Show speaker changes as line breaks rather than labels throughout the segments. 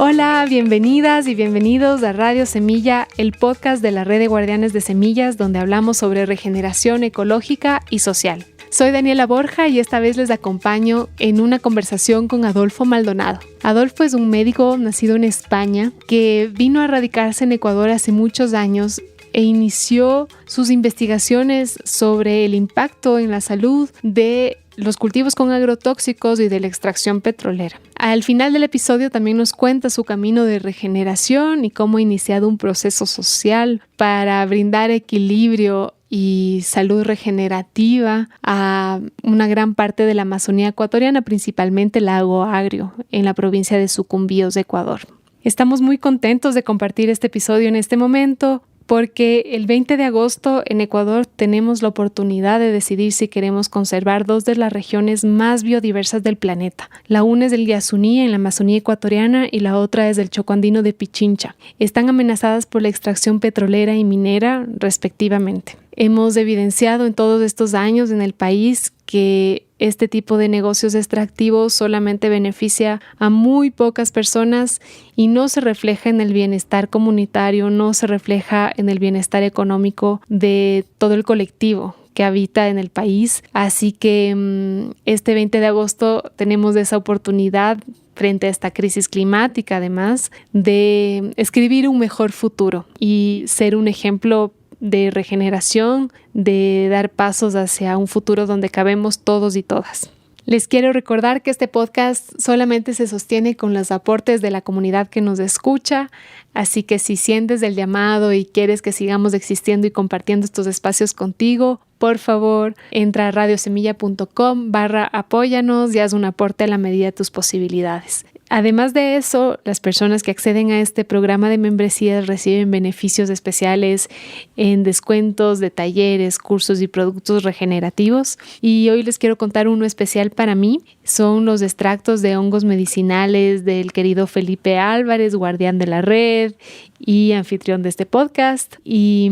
Hola, bienvenidas y bienvenidos a Radio Semilla, el podcast de la Red de Guardianes de Semillas, donde hablamos sobre regeneración ecológica y social. Soy Daniela Borja y esta vez les acompaño en una conversación con Adolfo Maldonado. Adolfo es un médico nacido en España que vino a radicarse en Ecuador hace muchos años e inició sus investigaciones sobre el impacto en la salud de los cultivos con agrotóxicos y de la extracción petrolera. Al final del episodio también nos cuenta su camino de regeneración y cómo ha iniciado un proceso social para brindar equilibrio y salud regenerativa a una gran parte de la Amazonía ecuatoriana, principalmente el Lago Agrio, en la provincia de Sucumbíos, Ecuador. Estamos muy contentos de compartir este episodio en este momento, porque el 20 de agosto en Ecuador tenemos la oportunidad de decidir si queremos conservar dos de las regiones más biodiversas del planeta. La una es del Yasuní en la Amazonía ecuatoriana y la otra es del Choco Andino de Pichincha. Están amenazadas por la extracción petrolera y minera, respectivamente. Hemos evidenciado en todos estos años en el país que este tipo de negocios extractivos solamente beneficia a muy pocas personas y no se refleja en el bienestar comunitario, no se refleja en el bienestar económico de todo el colectivo que habita en el país. Así que este 20 de agosto tenemos esa oportunidad frente a esta crisis climática, además, de escribir un mejor futuro y ser un ejemplo de regeneración, de dar pasos hacia un futuro donde cabemos todos y todas. Les quiero recordar que este podcast solamente se sostiene con los aportes de la comunidad que nos escucha, así que si sientes el llamado y quieres que sigamos existiendo y compartiendo estos espacios contigo, por favor, entra a radiosemilla.com/apóyanos y haz un aporte a la medida de tus posibilidades. Además de eso, las personas que acceden a este programa de membresías reciben beneficios especiales en descuentos de talleres, cursos y productos regenerativos. Y hoy les quiero contar uno especial para mí. Son los extractos de hongos medicinales del querido Felipe Álvarez, guardián de la red y anfitrión de este podcast. Y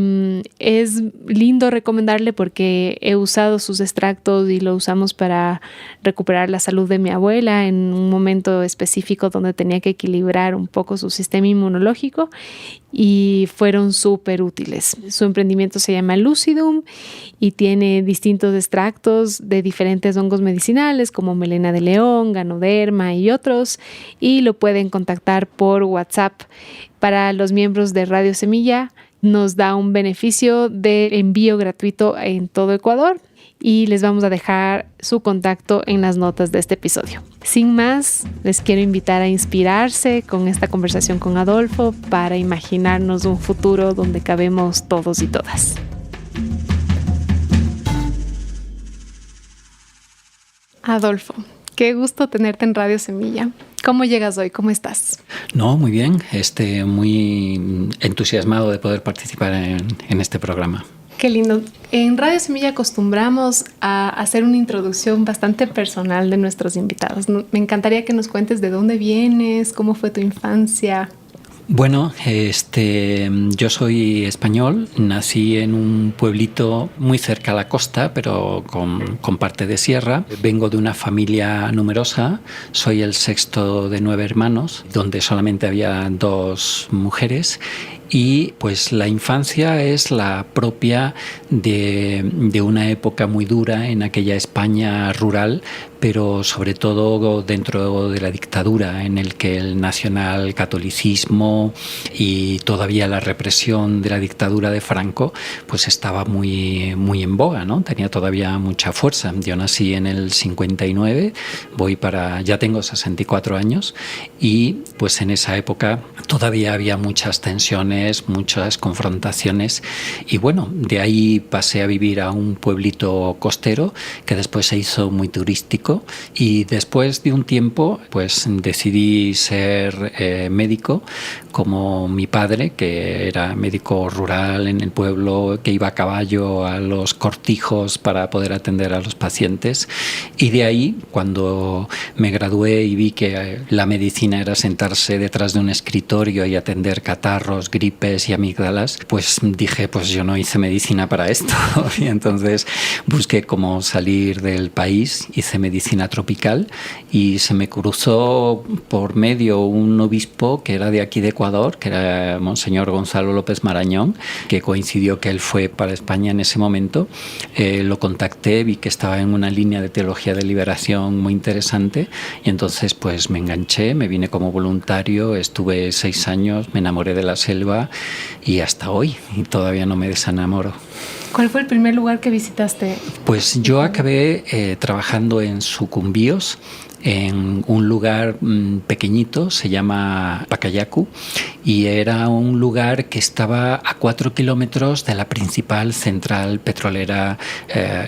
es lindo recomendarle porque he usado sus extractos y lo usamos para recuperar la salud de mi abuela en un momento específico donde tenía que equilibrar un poco su sistema inmunológico y fueron súper útiles. Su emprendimiento se llama Lucidum y tiene distintos extractos de diferentes hongos medicinales como melena de león, ganoderma y otros, y lo pueden contactar por WhatsApp. Para los miembros de Radio Semilla nos da un beneficio de envío gratuito en todo Ecuador y les vamos a dejar su contacto en las notas de este episodio. Sin más, les quiero invitar a inspirarse con esta conversación con Adolfo para imaginarnos un futuro donde cabemos todos y todas. Adolfo, qué gusto tenerte en Radio Semilla. ¿Cómo llegas hoy? ¿Cómo estás?
No, muy bien. Muy entusiasmado de poder participar en este programa.
Qué lindo. En Radio Semilla acostumbramos a hacer una introducción bastante personal de nuestros invitados. Me encantaría que nos cuentes de dónde vienes, cómo fue tu infancia.
Bueno, yo soy español, nací en un pueblito muy cerca a la costa, pero con parte de sierra. Vengo de una familia numerosa, soy el sexto de 9 hermanos, donde solamente había 2 mujeres. Y pues la infancia es la propia de una época muy dura en aquella España rural, pero sobre todo dentro de la dictadura, en el que el nacionalcatolicismo y todavía la represión de la dictadura de Franco pues estaba muy, muy en boga, ¿no? Tenía todavía mucha fuerza. Yo nací en el 59, ya tengo 64 años y pues en esa época todavía había muchas tensiones, muchas confrontaciones y bueno, de ahí pasé a vivir a un pueblito costero que después se hizo muy turístico y después de un tiempo pues decidí ser médico como mi padre, que era médico rural en el pueblo, que iba a caballo a los cortijos para poder atender a los pacientes. Y de ahí, cuando me gradué y vi que la medicina era sentarse detrás de un escritorio y atender catarros, gripes y amígdalas, pues dije, pues yo no hice medicina para esto. Y entonces busqué cómo salir del país, hice medicina medicina tropical y se me cruzó por medio un obispo que era de aquí de Ecuador, que era Monseñor Gonzalo López Marañón, que coincidió que él fue para España en ese momento. Lo contacté, vi que estaba en una línea de teología de liberación muy interesante y entonces pues me enganché, me vine como voluntario, estuve 6 años, me enamoré de la selva y hasta hoy, y todavía no me desenamoro.
¿Cuál fue el primer lugar que visitaste?
Pues yo acabé trabajando en Sucumbíos, en un lugar pequeñito, se llama Pacayacu, y era un lugar que estaba a 4 kilómetros de la principal central petrolera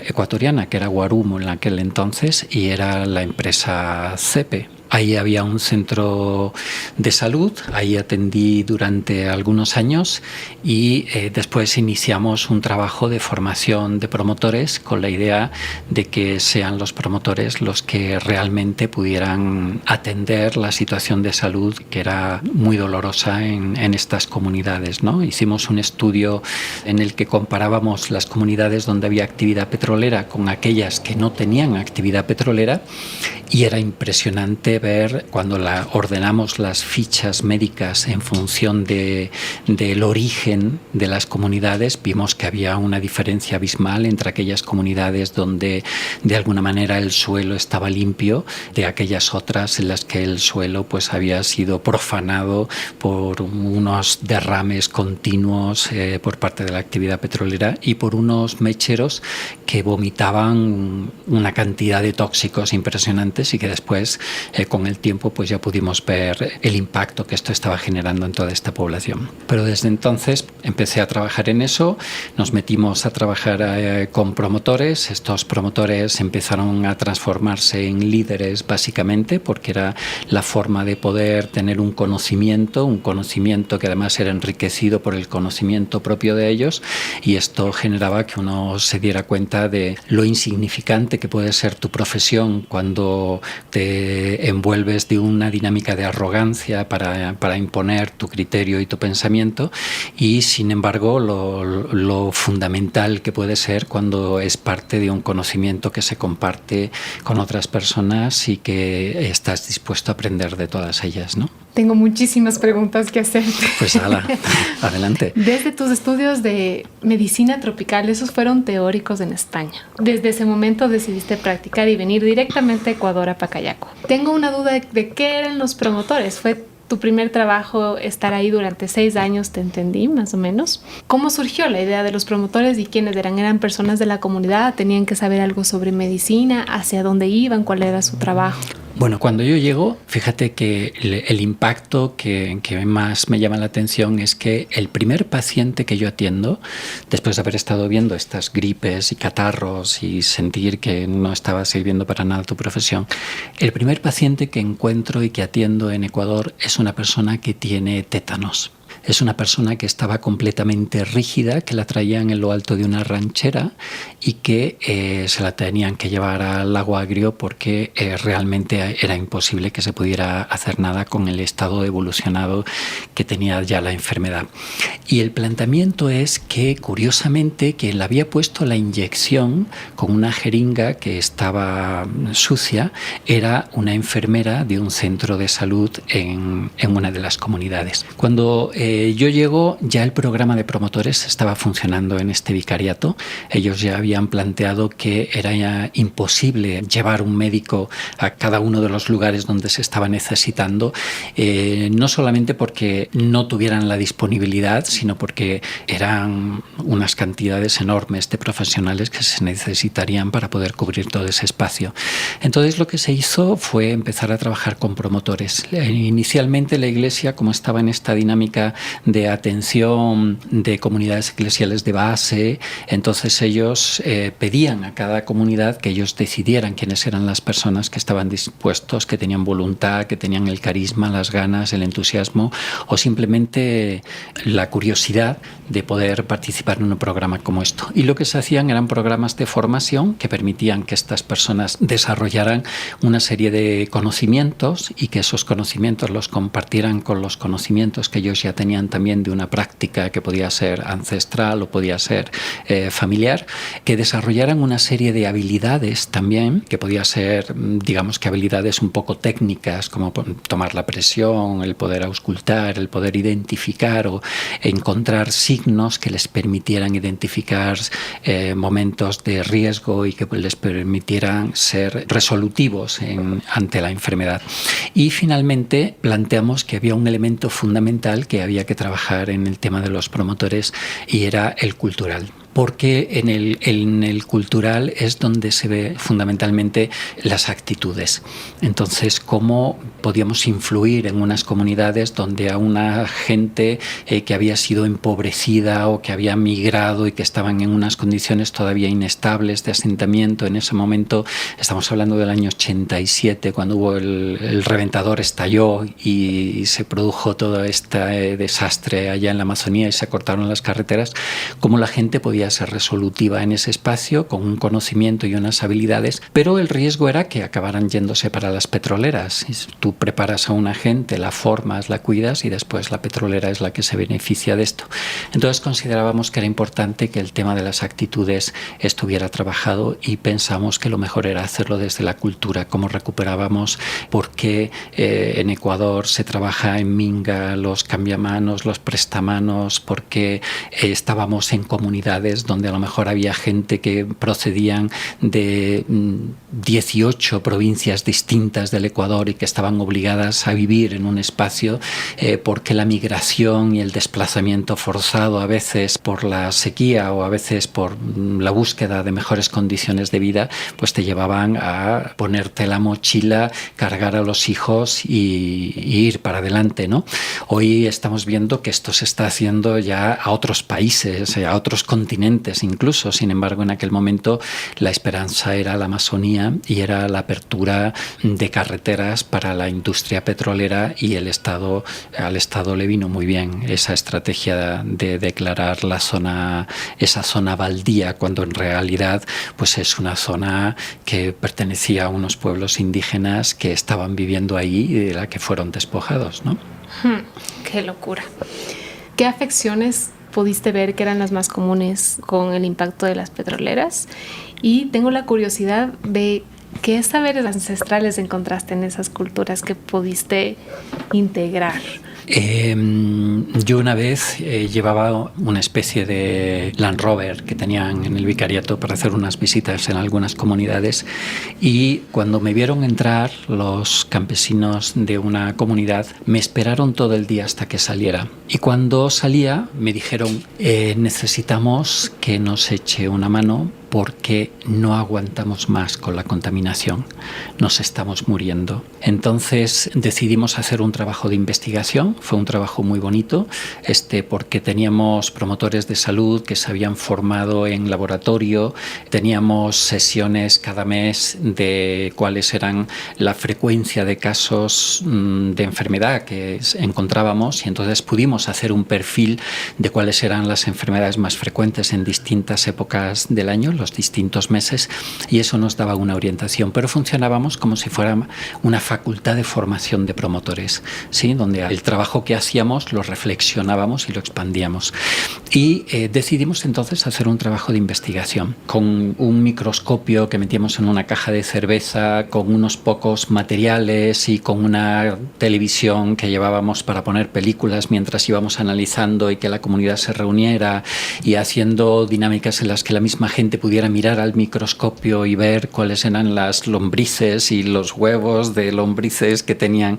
ecuatoriana, que era Guarumo en aquel entonces, y era la empresa CEPE. Ahí había un centro de salud, ahí atendí durante algunos años y después iniciamos un trabajo de formación de promotores con la idea de que sean los promotores los que realmente pudieran atender la situación de salud que era muy dolorosa en estas comunidades, ¿no? Hicimos un estudio en el que comparábamos las comunidades donde había actividad petrolera con aquellas que no tenían actividad petrolera y era impresionante ver cuando ordenamos las fichas médicas en función del origen de las comunidades, vimos que había una diferencia abismal entre aquellas comunidades donde de alguna manera el suelo estaba limpio, de aquellas otras en las que el suelo pues había sido profanado por unos derrames continuos por parte de la actividad petrolera y por unos mecheros que vomitaban una cantidad de tóxicos impresionantes y que después con el tiempo pues ya pudimos ver el impacto que esto estaba generando en toda esta población. Pero desde entonces empecé a trabajar en eso, nos metimos a trabajar con promotores, estos promotores empezaron a transformarse en líderes básicamente porque era la forma de poder tener un conocimiento que además era enriquecido por el conocimiento propio de ellos y esto generaba que uno se diera cuenta de lo insignificante que puede ser tu profesión cuando te envuelves de una dinámica de arrogancia para imponer tu criterio y tu pensamiento y sin embargo lo fundamental que puede ser cuando es parte de un conocimiento que se comparte con otras personas y que estás dispuesto a aprender de todas ellas, ¿no?
Tengo muchísimas preguntas que hacerte.
Pues adelante.
Desde tus estudios de medicina tropical, esos fueron teóricos en España. Desde ese momento decidiste practicar y venir directamente a Ecuador, a Pacayacu. Tengo una duda de qué eran los promotores. ¿Fue tu primer trabajo estar ahí durante 6 años, te entendí, más o menos? ¿Cómo surgió la idea de los promotores y quiénes eran? ¿Eran personas de la comunidad? ¿Tenían que saber algo sobre medicina? ¿Hacia dónde iban? ¿Cuál era su trabajo?
Bueno, cuando yo llego, fíjate que el impacto que más me llama la atención es que el primer paciente que yo atiendo, después de haber estado viendo estas gripes y catarros y sentir que no estaba sirviendo para nada tu profesión, el primer paciente que encuentro y que atiendo en Ecuador es una persona que tiene tétanos. Es una persona que estaba completamente rígida, que la traían en lo alto de una ranchera y que se la tenían que llevar al lago Agrio porque realmente era imposible que se pudiera hacer nada con el estado evolucionado que tenía ya la enfermedad. Y el planteamiento es que, curiosamente, quien le había puesto la inyección con una jeringa que estaba sucia era una enfermera de un centro de salud en una de las comunidades. Cuando yo llego, ya el programa de promotores estaba funcionando en este vicariato. Ellos ya habían planteado que era ya imposible llevar un médico a cada uno de los lugares donde se estaba necesitando, no solamente porque no tuvieran la disponibilidad, sino porque eran unas cantidades enormes de profesionales que se necesitarían para poder cubrir todo ese espacio. Entonces lo que se hizo fue empezar a trabajar con promotores. Inicialmente la Iglesia, como estaba en esta dinámica de atención de comunidades eclesiales de base, entonces ellos pedían a cada comunidad que ellos decidieran quiénes eran las personas que estaban dispuestos, que tenían voluntad, que tenían el carisma, las ganas, el entusiasmo o simplemente la curiosidad de poder participar en un programa como esto. Y lo que se hacían eran programas de formación que permitían que estas personas desarrollaran una serie de conocimientos y que esos conocimientos los compartieran con los conocimientos que ellos ya tenían venían también de una práctica que podía ser ancestral o podía ser familiar, que desarrollaran una serie de habilidades también, que podía ser, digamos que habilidades un poco técnicas, como tomar la presión, el poder auscultar, el poder identificar o encontrar signos que les permitieran identificar momentos de riesgo y que les permitieran ser resolutivos ante la enfermedad. Y finalmente planteamos que había un elemento fundamental que había que trabajar en el tema de los promotores y era el cultural. Porque en el cultural es donde se ve fundamentalmente las actitudes. Entonces, cómo podíamos influir en unas comunidades donde a una gente que había sido empobrecida o que había migrado y que estaban en unas condiciones todavía inestables de asentamiento. En ese momento, estamos hablando del año 87, cuando hubo el reventador estalló y se produjo todo este desastre allá en la Amazonía y se cortaron las carreteras, cómo la gente podía ser resolutiva en ese espacio con un conocimiento y unas habilidades, pero el riesgo era que acabaran yéndose para las petroleras. Tú preparas a una gente, la formas, la cuidas y después la petrolera es la que se beneficia de esto. Entonces considerábamos que era importante que el tema de las actitudes estuviera trabajado y pensamos que lo mejor era hacerlo desde la cultura, cómo recuperábamos por qué en Ecuador se trabaja en minga, los cambiamanos, los prestamanos, por qué estábamos en comunidades donde a lo mejor había gente que procedían de 18 provincias distintas del Ecuador y que estaban obligadas a vivir en un espacio porque la migración y el desplazamiento forzado a veces por la sequía o a veces por la búsqueda de mejores condiciones de vida, pues te llevaban a ponerte la mochila, cargar a los hijos y ir para adelante, ¿no? Hoy estamos viendo que esto se está haciendo ya a otros países, a otros continentes incluso. Sin embargo, en aquel momento la esperanza era la Amazonía y era la apertura de carreteras para la industria petrolera, y al Estado le vino muy bien esa estrategia de declarar esa zona baldía, cuando en realidad pues es una zona que pertenecía a unos pueblos indígenas que estaban viviendo ahí y de la que fueron despojados, ¿no?
¡Qué locura! ¿Qué afecciones pudiste ver que eran las más comunes con el impacto de las petroleras? Y tengo la curiosidad de qué saberes ancestrales encontraste en esas culturas que pudiste integrar.
Yo una vez llevaba una especie de Land Rover que tenían en el vicariato para hacer unas visitas en algunas comunidades, y cuando me vieron entrar los campesinos de una comunidad me esperaron todo el día hasta que saliera, y cuando salía me dijeron necesitamos que nos eche una mano porque no aguantamos más con la contaminación, nos estamos muriendo. Entonces decidimos hacer un trabajo de investigación, fue un trabajo muy bonito, porque teníamos promotores de salud que se habían formado en laboratorio, teníamos sesiones cada mes de cuáles eran la frecuencia de casos de enfermedad que encontrábamos, y entonces pudimos hacer un perfil de cuáles eran las enfermedades más frecuentes en distintas épocas del año, los distintos meses, y eso nos daba una orientación, pero funcionábamos como si fuera una facultad de formación de promotores, ¿sí? Donde el trabajo que hacíamos lo reflexionábamos y lo expandíamos, y decidimos entonces hacer un trabajo de investigación con un microscopio que metíamos en una caja de cerveza, con unos pocos materiales y con una televisión que llevábamos para poner películas mientras íbamos analizando y que la comunidad se reuniera, y haciendo dinámicas en las que la misma gente pudiera mirar al microscopio y ver cuáles eran las lombrices y los huevos de lombrices que tenían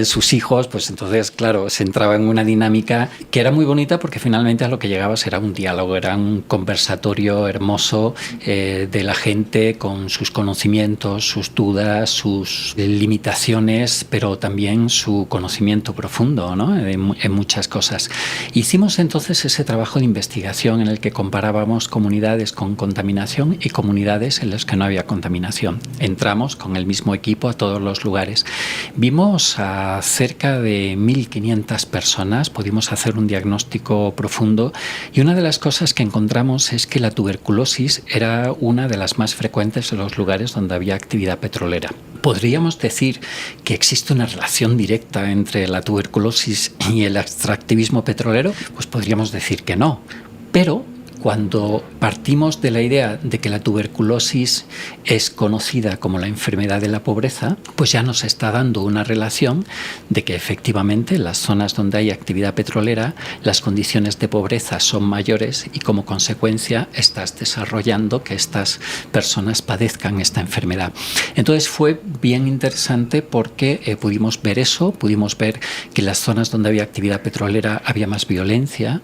sus hijos. Pues entonces, claro, se entraba en una dinámica que era muy bonita, porque finalmente a lo que llegabas era un diálogo, era un conversatorio hermoso de la gente con sus conocimientos, sus dudas, sus limitaciones, pero también su conocimiento profundo, ¿no? En muchas cosas. Hicimos entonces ese trabajo de investigación en el que comparábamos comunidades con contaminación y comunidades en las que no había contaminación. Entramos con el mismo equipo a todos los lugares. Vimos a cerca de 1.500 personas, pudimos hacer un diagnóstico profundo, y una de las cosas que encontramos es que la tuberculosis era una de las más frecuentes en los lugares donde había actividad petrolera. ¿Podríamos decir que existe una relación directa entre la tuberculosis y el extractivismo petrolero? Pues podríamos decir que no, pero cuando partimos de la idea de que la tuberculosis es conocida como la enfermedad de la pobreza, pues ya nos está dando una relación de que efectivamente en las zonas donde hay actividad petrolera las condiciones de pobreza son mayores y como consecuencia estás desarrollando que estas personas padezcan esta enfermedad. Entonces fue bien interesante porque pudimos ver eso, pudimos ver que en las zonas donde había actividad petrolera había más violencia,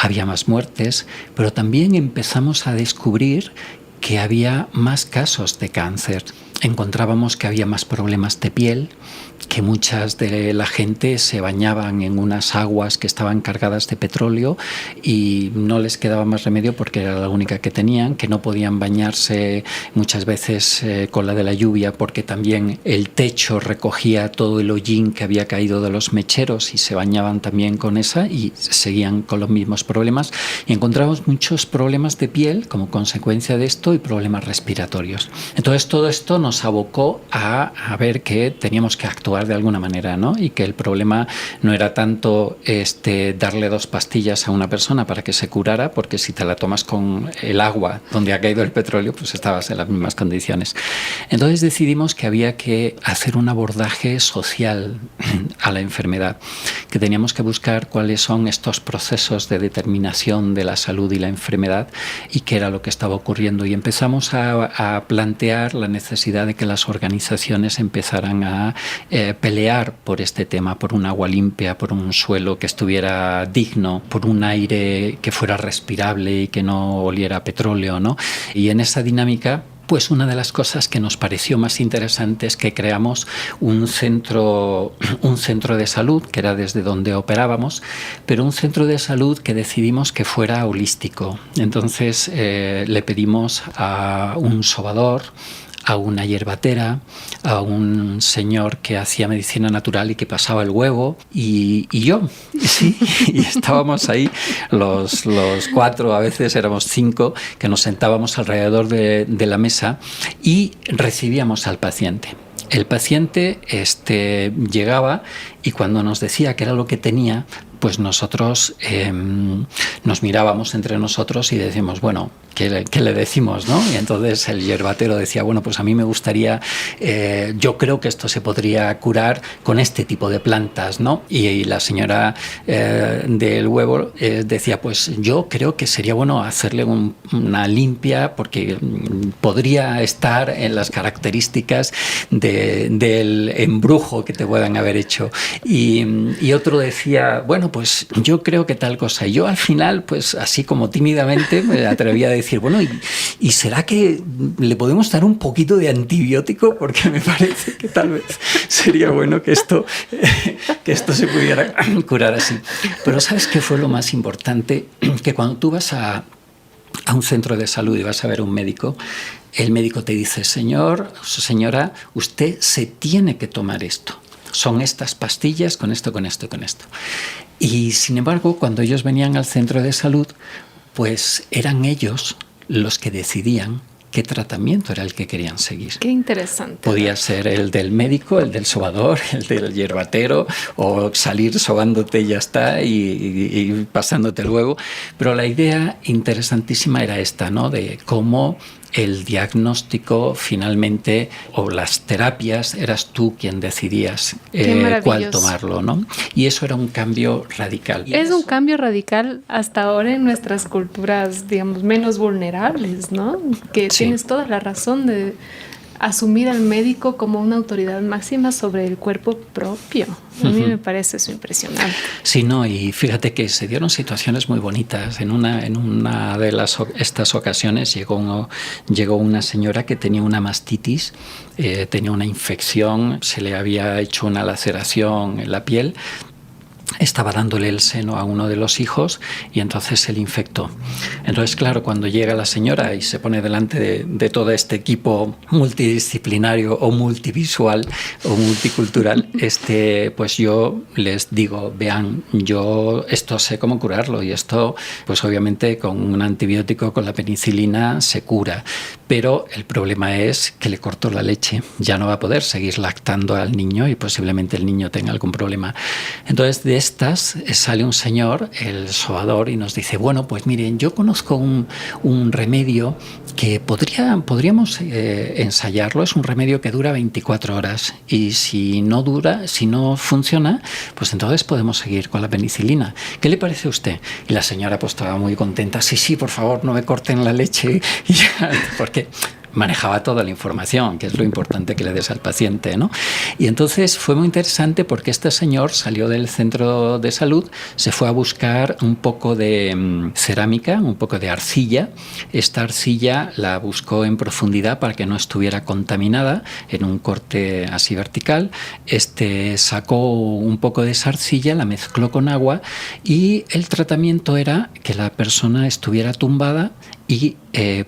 había más muertes, pero también empezamos a descubrir que había más casos de cáncer. Encontrábamos que había más problemas de piel, que muchas de la gente se bañaban en unas aguas que estaban cargadas de petróleo y no les quedaba más remedio porque era la única que tenían, que no podían bañarse muchas veces con la de la lluvia porque también el techo recogía todo el hollín que había caído de los mecheros y se bañaban también con esa y seguían con los mismos problemas. Y encontramos muchos problemas de piel como consecuencia de esto y problemas respiratorios. Entonces todo esto nos abocó a ver que teníamos que actuar de alguna manera, ¿no? Y que el problema no era tanto darle 2 pastillas a una persona para que se curara, porque si te la tomas con el agua donde ha caído el petróleo, pues estabas en las mismas condiciones. Entonces decidimos que había que hacer un abordaje social a la enfermedad, que teníamos que buscar cuáles son estos procesos de determinación de la salud y la enfermedad y qué era lo que estaba ocurriendo. Y empezamos a plantear la necesidad de que las organizaciones empezaran a pelear por este tema, por un agua limpia, por un suelo que estuviera digno, por un aire que fuera respirable y que no oliera a petróleo, ¿no? Y en esa dinámica, pues una de las cosas que nos pareció más interesante es que creamos un centro de salud, que era desde donde operábamos, pero un centro de salud que decidimos que fuera holístico. Entonces le pedimos a un sobador, a una hierbatera, a un señor que hacía medicina natural y que pasaba el huevo, y yo, sí, y estábamos ahí los 4, a veces éramos 5, que nos sentábamos alrededor de la mesa y recibíamos al paciente. El paciente llegaba y cuando nos decía qué era lo que tenía, pues nosotros nos mirábamos entre nosotros y decíamos, bueno, ¿qué le decimos, no? Y entonces el yerbatero decía, bueno, pues a mí me gustaría, yo creo que esto se podría curar con este tipo de plantas, ¿no? Y la señora del huevo decía, pues yo creo que sería bueno hacerle una limpia porque podría estar en las características del embrujo que te puedan haber hecho. Y otro decía, bueno, pues yo creo que tal cosa. Y yo al final, pues así como tímidamente me atrevía a decir, bueno, ¿y será que le podemos dar un poquito de antibiótico? Porque me parece que tal vez sería bueno que esto se pudiera curar así. Pero ¿sabes qué fue lo más importante? Que cuando tú vas a un centro de salud y vas a ver a un médico, el médico te dice, señor, señora, usted se tiene que tomar esto. Son estas pastillas con esto, con esto, con esto. Y sin embargo, cuando ellos venían al centro de salud, pues eran ellos los que decidían qué tratamiento era el que querían seguir.
Qué interesante.
Podía ser el del médico, el del sobador, el del hierbatero, o salir sobándote y ya está, y pasándote luego. Pero la idea interesantísima era esta, ¿no? De cómo el diagnóstico finalmente, o las terapias, eras tú quien decidías cuál tomarlo, ¿no? Y eso era un cambio radical.
Es un cambio radical hasta ahora en nuestras culturas, digamos, menos vulnerables, ¿no? Que sí. Tienes toda la razón de asumir al médico como una autoridad máxima sobre el cuerpo propio. A mí me parece eso impresionante.
Sí, no, y fíjate que se dieron situaciones muy bonitas. En una de estas ocasiones llegó una señora que tenía una mastitis, tenía una infección, se le había hecho una laceración en la piel. Estaba dándole el seno a uno de los hijos y entonces se le infectó. Entonces, claro, cuando llega la señora y se pone delante de todo este equipo multidisciplinario o multivisual o multicultural, pues yo les digo, vean, yo esto sé cómo curarlo y esto, pues obviamente con un antibiótico, con la penicilina, se cura. pero el problema es que le cortó la leche. Ya no va a poder seguir lactando al niño y posiblemente el niño tenga algún problema. Entonces, de estas sale un señor, el sobador, y nos dice, bueno, pues miren, yo conozco un remedio que podríamos ensayarlo. Es un remedio que dura 24 horas y si no funciona, pues entonces podemos seguir con la penicilina. ¿Qué le parece a usted? Y la señora pues estaba muy contenta. Sí, por favor, no me corten la leche. Y ya, porque manejaba toda la información, que es lo importante que le des al paciente, ¿no? Y entonces fue muy interesante porque este señor salió del centro de salud, se fue a buscar un poco de cerámica, un poco de arcilla. Esta arcilla la buscó en profundidad para que no estuviera contaminada, en un corte así vertical. Sacó un poco de esa arcilla, la mezcló con agua y el tratamiento era que la persona estuviera tumbada y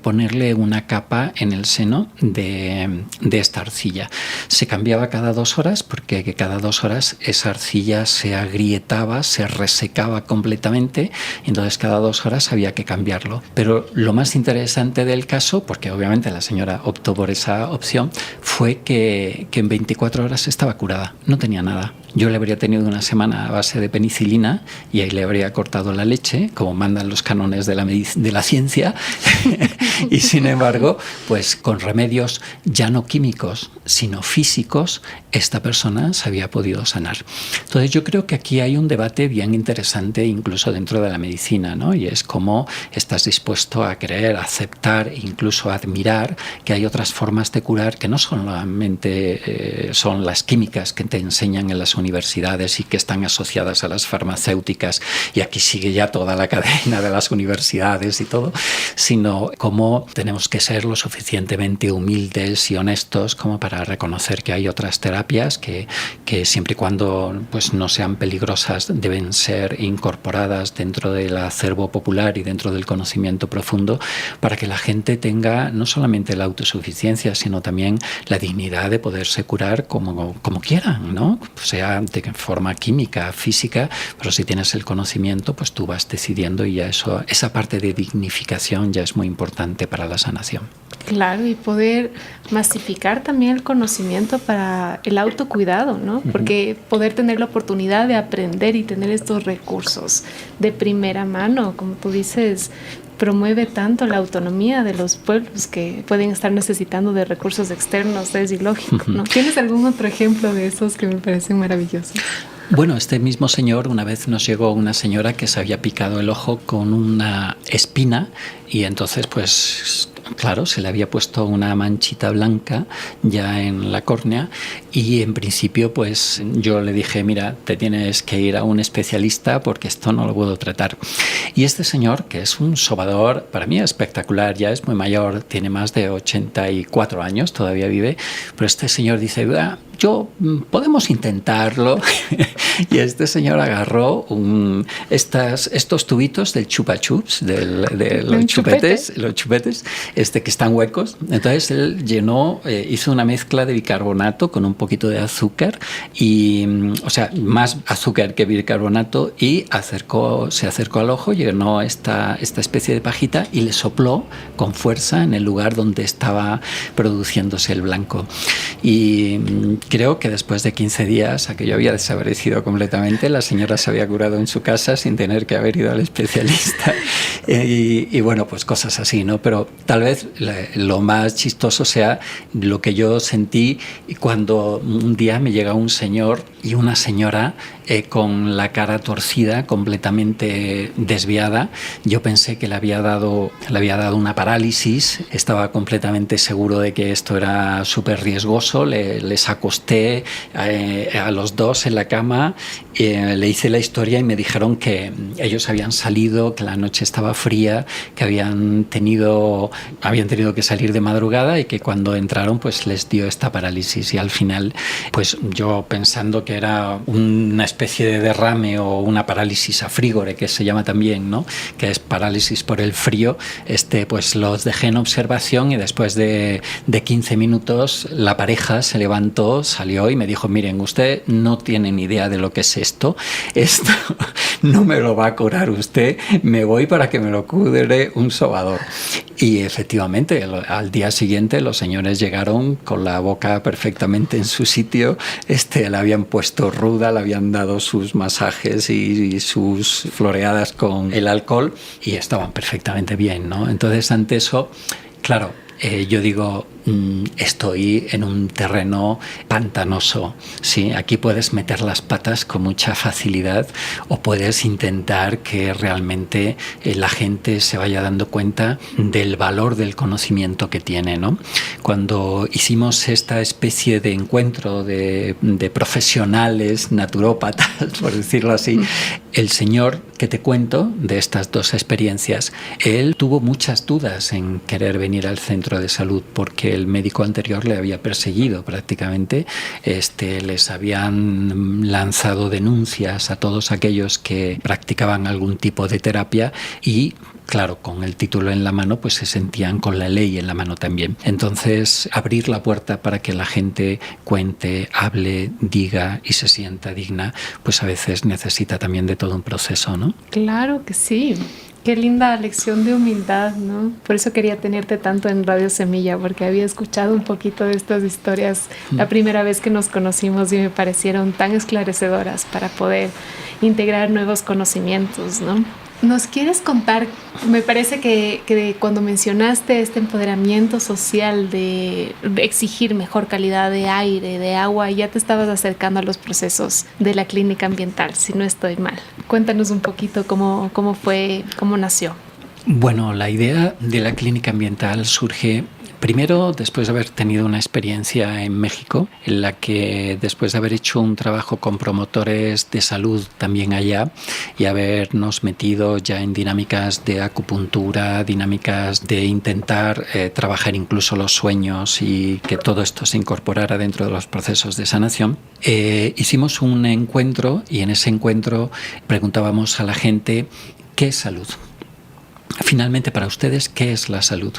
ponerle una capa en el seno de esta arcilla. Se cambiaba cada 2 horas porque cada 2 horas esa arcilla se agrietaba, se resecaba completamente, y entonces cada 2 horas había que cambiarlo. Pero lo más interesante del caso, porque obviamente la señora optó por esa opción, fue que en 24 horas estaba curada, no tenía nada. Yo le habría tenido una semana a base de penicilina y ahí le habría cortado la leche, como mandan los cánones de la ciencia, y sin embargo, pues con remedios ya no químicos, sino físicos, esta persona se había podido sanar. Entonces yo creo que aquí hay un debate bien interesante incluso dentro de la medicina, ¿no? Y es cómo estás dispuesto a creer, a aceptar e incluso a admirar que hay otras formas de curar que no solamente son las químicas que te enseñan en las universidades y que están asociadas a las farmacéuticas, y aquí sigue ya toda la cadena de las universidades y todo, sino cómo tenemos que ser lo suficientemente humildes y honestos como para reconocer que hay otras terapias que siempre y cuando pues no sean peligrosas deben ser incorporadas dentro del acervo popular y dentro del conocimiento profundo, para que la gente tenga no solamente la autosuficiencia, sino también la dignidad de poderse curar como quieran, ¿no? O sea, de forma química, física, pero si tienes el conocimiento, pues tú vas decidiendo, y ya esa parte de dignificación ya es muy importante para la sanación.
Claro, y poder masificar también el conocimiento para el autocuidado, ¿no? Porque poder tener la oportunidad de aprender y tener estos recursos de primera mano, como tú dices, promueve tanto la autonomía de los pueblos que pueden estar necesitando de recursos externos, es ilógico, ¿no? ¿Tienes algún otro ejemplo de esos que me parecen maravillosos?
Bueno, este mismo señor, una vez nos llegó una señora que se había picado el ojo con una espina, y entonces pues claro, se le había puesto una manchita blanca ya en la córnea, y en principio pues yo le dije, mira, te tienes que ir a un especialista porque esto no lo puedo tratar. Y este señor, que es un sobador para mí espectacular, ya es muy mayor, tiene más de 84 años, todavía vive, pero este señor dice, podemos intentarlo. Y este señor agarró estos tubitos del chupa chups, de los chupetes, que están huecos. Entonces él hizo una mezcla de bicarbonato con un poquito de azúcar, o sea, más azúcar que bicarbonato, y se acercó al ojo, llenó esta especie de pajita y le sopló con fuerza en el lugar donde estaba produciéndose el blanco. Y creo que después de 15 días aquello había desaparecido completamente. La señora se había curado en su casa sin tener que haber ido al especialista. Y bueno, pues cosas así, ¿no? Pero tal vez lo más chistoso sea lo que yo sentí cuando un día me llega un señor y una señora con la cara torcida, completamente desviada. Yo pensé que le había dado una parálisis. Estaba completamente seguro de que esto era súper riesgoso. Les acosté a los dos en la cama, le hice la historia y me dijeron que ellos habían salido, que la noche estaba fría, que habían tenido que salir de madrugada y que cuando entraron pues les dio esta parálisis. Y al final, pues yo pensando que era una especie de derrame o una parálisis a frigore, que se llama también, ¿no? Que es parálisis por el frío, pues los dejé en observación, y después de 15 minutos la pareja se levantó, médico salió y me dijo, miren, usted no tiene ni idea de lo que es esto no me lo va a curar usted, me voy para que me lo cure un sobador. Y efectivamente, al día siguiente los señores llegaron con la boca perfectamente en su sitio, le habían puesto ruda, le habían dado sus masajes y sus floreadas con el alcohol y estaban perfectamente bien, ¿no? Entonces, ante eso, claro, yo digo, estoy en un terreno pantanoso, ¿sí? Aquí puedes meter las patas con mucha facilidad o puedes intentar que realmente la gente se vaya dando cuenta del valor del conocimiento que tiene, ¿no? Cuando hicimos esta especie de encuentro de profesionales naturópatas, por decirlo así, el señor que te cuento de estas dos experiencias, él tuvo muchas dudas en querer venir al centro de salud porque el médico anterior le había perseguido prácticamente, les habían lanzado denuncias a todos aquellos que practicaban algún tipo de terapia y claro, con el título en la mano, pues se sentían con la ley en la mano también. Entonces, abrir la puerta para que la gente cuente, hable, diga y se sienta digna, pues a veces necesita también de todo un proceso, ¿no?
Claro que sí. Qué linda lección de humildad, ¿no? Por eso quería tenerte tanto en Radio Semilla, porque había escuchado un poquito de estas historias la primera vez que nos conocimos y me parecieron tan esclarecedoras para poder integrar nuevos conocimientos, ¿no? ¿Nos quieres contar? Me parece que cuando mencionaste este empoderamiento social de exigir mejor calidad de aire, de agua, ya te estabas acercando a los procesos de la clínica ambiental, si no estoy mal. Cuéntanos un poquito cómo fue, cómo nació.
Bueno, la idea de la clínica ambiental surge primero después de haber tenido una experiencia en México, en la que después de haber hecho un trabajo con promotores de salud también allá y habernos metido ya en dinámicas de acupuntura, dinámicas de intentar trabajar incluso los sueños y que todo esto se incorporara dentro de los procesos de sanación, hicimos un encuentro y en ese encuentro preguntábamos a la gente ¿qué es salud? Finalmente, para ustedes, ¿qué es la salud?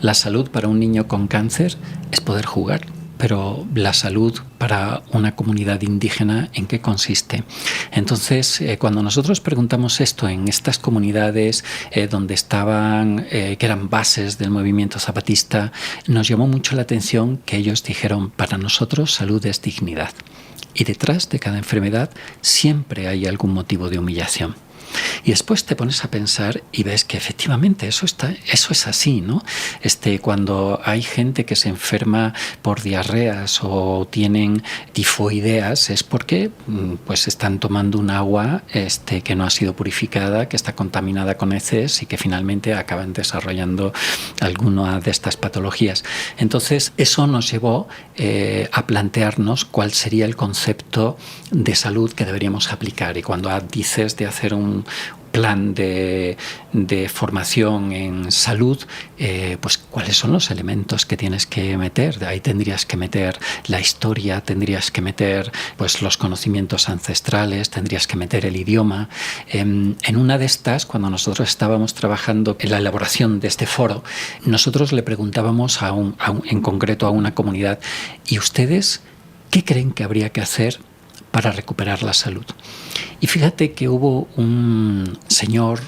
La salud para un niño con cáncer es poder jugar, pero la salud para una comunidad indígena, ¿en qué consiste? Entonces, cuando nosotros preguntamos esto en estas comunidades donde estaban, que eran bases del movimiento zapatista, nos llamó mucho la atención que ellos dijeron, para nosotros salud es dignidad. Y detrás de cada enfermedad siempre hay algún motivo de humillación. Y después te pones a pensar y ves que efectivamente eso es así, ¿no? Cuando hay gente que se enferma por diarreas o tienen tifoideas es porque pues están tomando un agua que no ha sido purificada, que está contaminada con heces y que finalmente acaban desarrollando alguna de estas patologías. Entonces eso nos llevó a plantearnos cuál sería el concepto de salud que deberíamos aplicar. Y cuando dices de hacer un plan de formación en salud, pues cuáles son los elementos que tienes que meter. Ahí tendrías que meter la historia, tendrías que meter pues los conocimientos ancestrales, tendrías que meter el idioma. En una de estas, cuando nosotros estábamos trabajando en la elaboración de este foro, nosotros le preguntábamos en concreto a una comunidad, ¿y ustedes qué creen que habría que hacer para recuperar la salud? Y fíjate que hubo un señor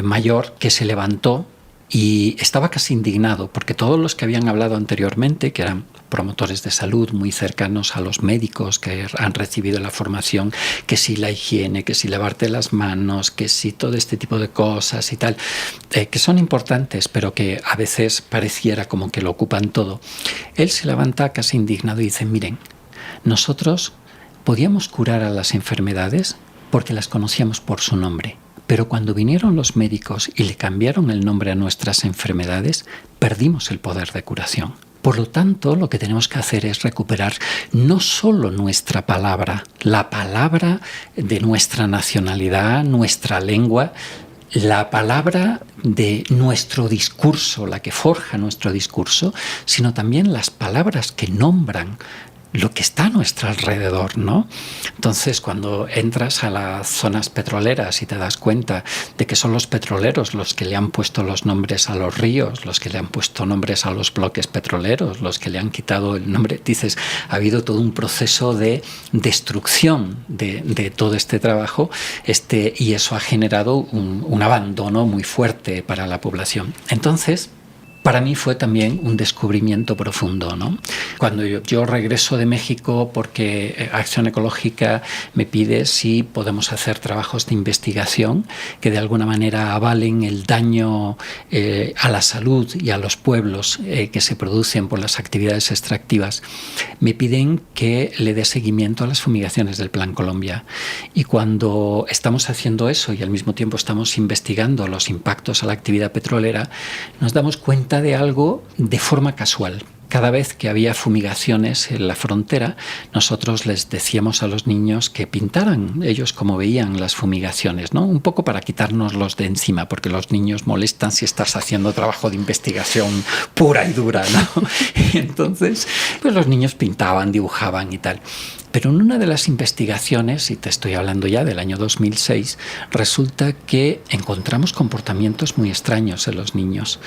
mayor que se levantó y estaba casi indignado porque todos los que habían hablado anteriormente, que eran promotores de salud muy cercanos a los médicos que han recibido la formación, que si la higiene, que si lavarte las manos, que si todo este tipo de cosas y tal, que son importantes, pero que a veces pareciera como que lo ocupan todo. Él se levanta casi indignado y dice, miren, nosotros podíamos curar a las enfermedades porque las conocíamos por su nombre, pero cuando vinieron los médicos y le cambiaron el nombre a nuestras enfermedades, perdimos el poder de curación. Por lo tanto, lo que tenemos que hacer es recuperar no solo nuestra palabra, la palabra de nuestra nacionalidad, nuestra lengua, la palabra de nuestro discurso, la que forja nuestro discurso, sino también las palabras que nombran lo que está a nuestro alrededor, ¿no? Entonces, cuando entras a las zonas petroleras y te das cuenta de que son los petroleros los que le han puesto los nombres a los ríos, los que le han puesto nombres a los bloques petroleros, los que le han quitado el nombre, dices, ha habido todo un proceso de destrucción de todo este trabajo, y eso ha generado un abandono muy fuerte para la población. Entonces, para mí fue también un descubrimiento profundo, ¿no? Cuando yo regreso de México, porque Acción Ecológica me pide si podemos hacer trabajos de investigación que de alguna manera avalen el daño a la salud y a los pueblos que se producen por las actividades extractivas, me piden que le dé seguimiento a las fumigaciones del Plan Colombia. Y cuando estamos haciendo eso y al mismo tiempo estamos investigando los impactos a la actividad petrolera, nos damos cuenta de algo de forma casual. Cada vez que había fumigaciones en la frontera, nosotros les decíamos a los niños que pintaran ellos como veían las fumigaciones, ¿no? Un poco para quitárnoslos de encima, porque los niños molestan si estás haciendo trabajo de investigación pura y dura, ¿no? Y entonces, pues los niños pintaban, dibujaban y tal. Pero en una de las investigaciones, y te estoy hablando ya del año 2006, resulta que encontramos comportamientos muy extraños en los niños.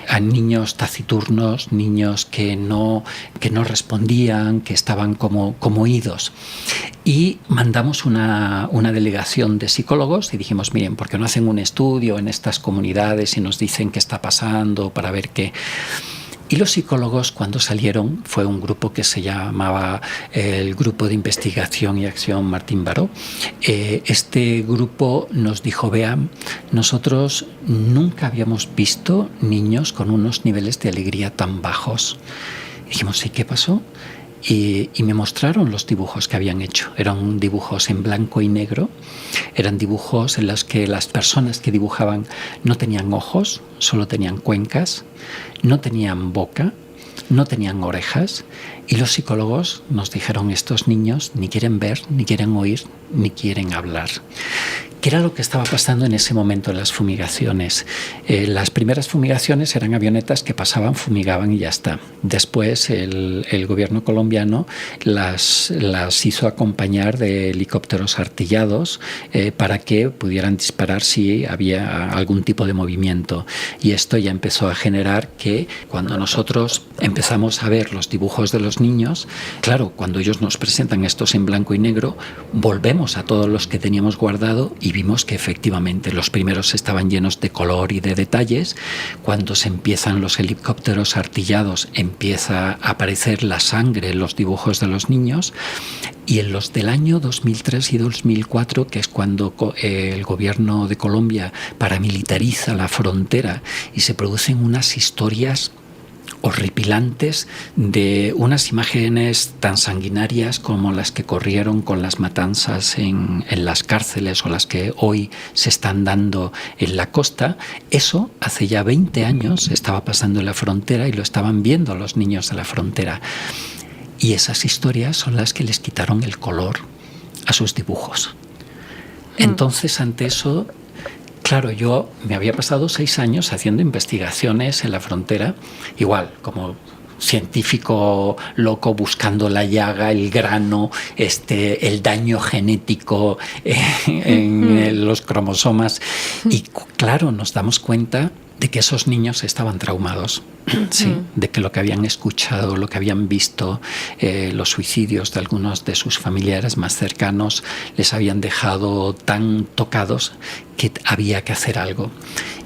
A niños taciturnos, niños que no respondían, que estaban como idos. Y mandamos una delegación de psicólogos y dijimos, miren, ¿por qué no hacen un estudio en estas comunidades y nos dicen qué está pasando para ver qué? Y los psicólogos, cuando salieron, fue un grupo que se llamaba el Grupo de Investigación y Acción Martín Baró. Este grupo nos dijo, vean, nosotros nunca habíamos visto niños con unos niveles de alegría tan bajos. Dijimos, ¿y qué pasó? Y me mostraron los dibujos que habían hecho. Eran dibujos en blanco y negro, eran dibujos en los que las personas que dibujaban no tenían ojos, solo tenían cuencas, no tenían boca, no tenían orejas, y los psicólogos nos dijeron, estos niños ni quieren ver, ni quieren oír, ni quieren hablar. ¿Qué era lo que estaba pasando en ese momento en las fumigaciones? Las primeras fumigaciones eran avionetas que pasaban, fumigaban y ya está. Después el gobierno colombiano las hizo acompañar de helicópteros artillados para que pudieran disparar si había algún tipo de movimiento. Y esto ya empezó a generar que cuando nosotros empezamos a ver los dibujos de los niños, claro, cuando ellos nos presentan estos en blanco y negro, volvemos a todos los que teníamos guardado y vimos que efectivamente los primeros estaban llenos de color y de detalles. Cuando se empiezan los helicópteros artillados, empieza a aparecer la sangre en los dibujos de los niños. Y en los del año 2003 y 2004, que es cuando el gobierno de Colombia paramilitariza la frontera y se producen unas historias horripilantes de unas imágenes tan sanguinarias como las que corrieron con las matanzas en las cárceles o las que hoy se están dando en la costa. Eso hace ya 20 años estaba pasando en la frontera y lo estaban viendo los niños de la frontera. Y esas historias son las que les quitaron el color a sus dibujos. Entonces, ante eso, claro, yo me había pasado 6 años haciendo investigaciones en la frontera, igual como científico loco buscando la llaga, el grano, el daño genético en los cromosomas. Y claro, nos damos cuenta de que esos niños estaban traumados, ¿sí? De que lo que habían escuchado, lo que habían visto, los suicidios de algunos de sus familiares más cercanos les habían dejado tan tocados que había que hacer algo.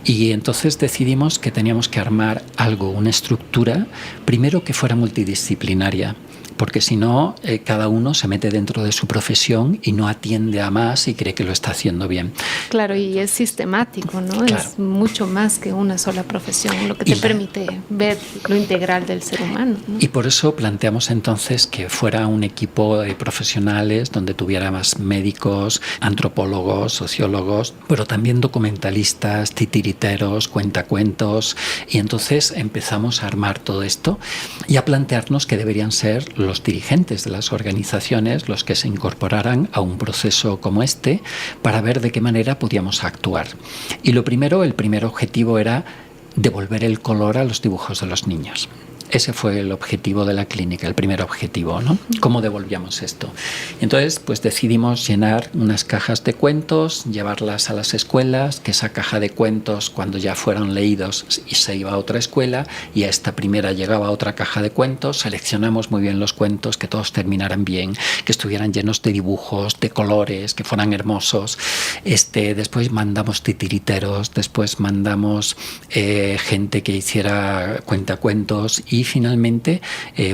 Y entonces decidimos que teníamos que armar algo, una estructura, primero que fuera multidisciplinaria, porque si no, cada uno se mete dentro de su profesión y no atiende a más y cree que lo está haciendo bien.
Claro, y es sistemático, ¿no? Claro. Es mucho más que una sola profesión, lo que te permite ver lo integral del ser humano, ¿no?
Y por eso planteamos entonces que fuera un equipo de profesionales donde tuviera más médicos, antropólogos, sociólogos, pero también documentalistas, titiriteros, cuentacuentos. Y entonces empezamos a armar todo esto y a plantearnos que deberían ser los dirigentes de las organizaciones los que se incorporaran a un proceso como este para ver de qué manera podíamos actuar. Y el primer objetivo era devolver el color a los dibujos de los niños. Ese fue el objetivo de la clínica, el primer objetivo, ¿no? ¿Cómo devolvíamos esto? Entonces, pues decidimos llenar unas cajas de cuentos, llevarlas a las escuelas, que esa caja de cuentos, cuando ya fueron leídos, y se iba a otra escuela, y a esta primera llegaba otra caja de cuentos. Seleccionamos muy bien los cuentos, que todos terminaran bien, que estuvieran llenos de dibujos, de colores, que fueran hermosos. Después mandamos titiriteros, después mandamos gente que hiciera cuentacuentos, y finalmente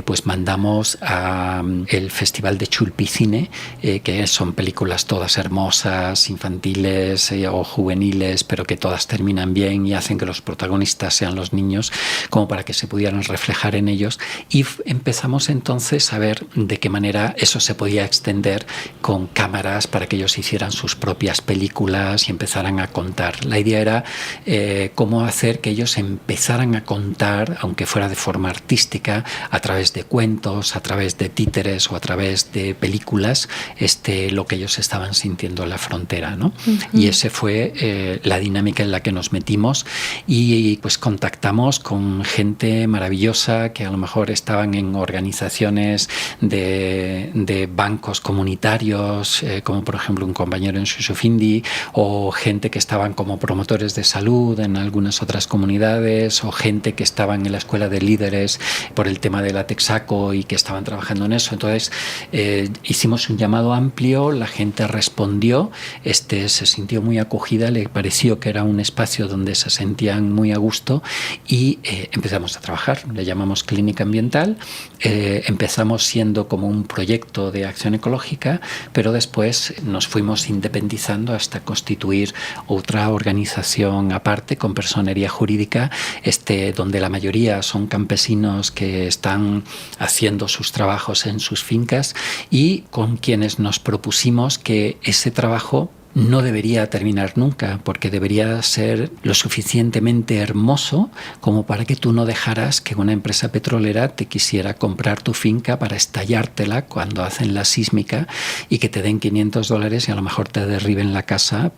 pues mandamos al Festival de Chulpicine, que son películas todas hermosas, infantiles o juveniles, pero que todas terminan bien y hacen que los protagonistas sean los niños, como para que se pudieran reflejar en ellos. Y empezamos entonces a ver de qué manera eso se podía extender con cámaras para que ellos hicieran sus propias películas y empezaran a contar. La idea era cómo hacer que ellos empezaran a contar, aunque fuera de forma artística, a través de cuentos, a través de títeres o a través de películas, lo que ellos estaban sintiendo en la frontera, ¿no? Uh-huh. Y ese fue la dinámica en la que nos metimos, y pues contactamos con gente maravillosa que a lo mejor estaban en organizaciones de bancos comunitarios, como por ejemplo un compañero en Shushufindi, o gente que estaban como promotores de salud en algunas otras comunidades, o gente que estaban en la escuela de líderes por el tema de la Texaco y que estaban trabajando en eso. Entonces hicimos un llamado amplio, la gente respondió, se sintió muy acogida, le pareció que era un espacio donde se sentían muy a gusto, y empezamos a trabajar. Le llamamos Clínica Ambiental. Empezamos siendo como un proyecto de acción ecológica, pero después nos fuimos independizando hasta constituir otra organización aparte con personería jurídica, donde la mayoría son campesinos que están haciendo sus trabajos en sus fincas, y con quienes nos propusimos que ese trabajo no debería terminar nunca, porque debería ser lo suficientemente hermoso como para que tú no dejaras que una empresa petrolera te quisiera comprar tu finca para estallártela cuando hacen la sísmica, y que te den $500 y a lo mejor te derriben la casa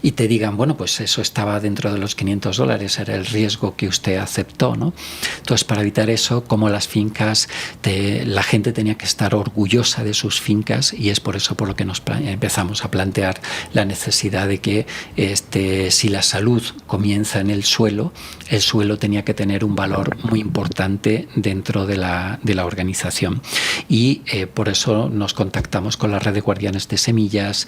y te digan, bueno, pues eso estaba dentro de los $500, era el riesgo que usted aceptó, ¿no? Entonces, para evitar eso, como las fincas, la gente tenía que estar orgullosa de sus fincas, y es por eso por lo que nos empezamos a plantear la necesidad de que si la salud comienza en el suelo tenía que tener un valor muy importante dentro de la organización. Y por eso nos contactamos con la red de guardianes de semillas.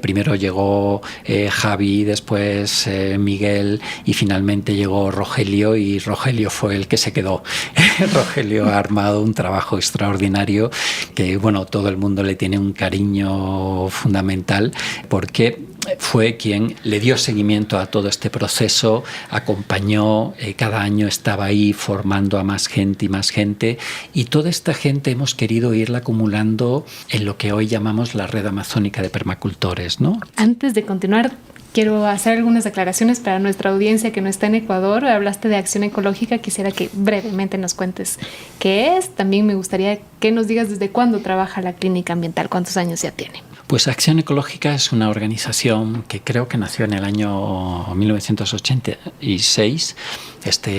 Primero llegó Javi, después Miguel, y finalmente llegó Rogelio, y Rogelio fue el que se quedó. Rogelio ha armado un trabajo extraordinario que, bueno, todo el mundo le tiene un cariño fundamental, porque fue quien le dio seguimiento a todo este proceso, acompañó, cada año estaba ahí formando a más gente, y toda esta gente hemos querido irla acumulando en lo que hoy llamamos la red amazónica de permacultores, ¿no?
Antes de continuar, quiero hacer algunas aclaraciones para nuestra audiencia que no está en Ecuador. Hablaste de acción ecológica, quisiera que brevemente nos cuentes qué es. También me gustaría que nos digas desde cuándo trabaja la Clínica Ambiental, cuántos años ya tiene.
Pues Acción Ecológica es una organización que creo que nació en el año 1986.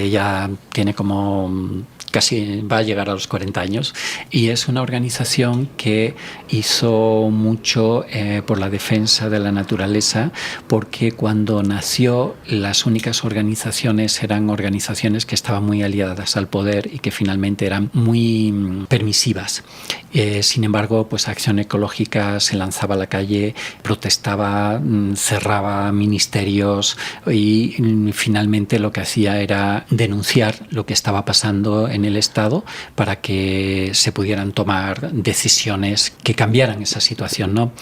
Ya tiene como casi va a llegar a los 40 años, y es una organización que hizo mucho por la defensa de la naturaleza, porque cuando nació las únicas organizaciones eran organizaciones que estaban muy aliadas al poder y que finalmente eran muy permisivas. Sin embargo, pues Acción Ecológica se lanzaba a la calle, protestaba, cerraba ministerios, y finalmente lo que hacía era denunciar lo que estaba pasando en el Estado para que se pudieran tomar decisiones que cambiaran esa situación, ¿no?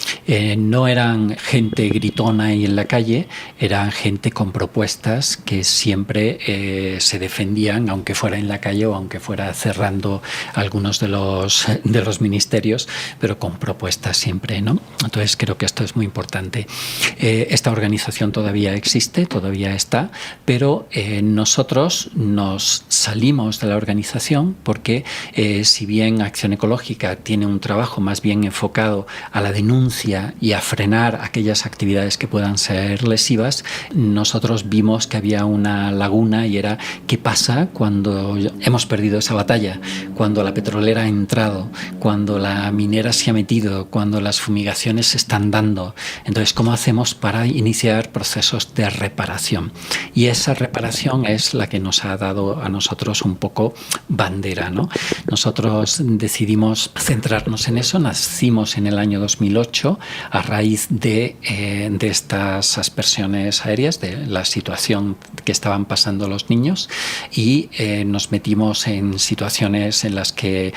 No eran gente gritona y en la calle, eran gente con propuestas que siempre se defendían, aunque fuera en la calle o aunque fuera cerrando algunos de los ministerios, pero con propuestas siempre, ¿no? Entonces creo que esto es muy importante. Esta organización todavía existe, todavía está, pero nosotros nos salimos de la organización organización, porque si bien Acción Ecológica tiene un trabajo más bien enfocado a la denuncia y a frenar aquellas actividades que puedan ser lesivas, nosotros vimos que había una laguna y era qué pasa cuando hemos perdido esa batalla, cuando la petrolera ha entrado, cuando la minera se ha metido, cuando las fumigaciones se están dando. Entonces, ¿cómo hacemos para iniciar procesos de reparación? Y esa reparación es la que nos ha dado a nosotros un poco bandera, ¿no? Nosotros decidimos centrarnos en eso, nacimos en el año 2008 a raíz de estas aspersiones aéreas, de la situación que estaban pasando los niños, y nos metimos en situaciones en las que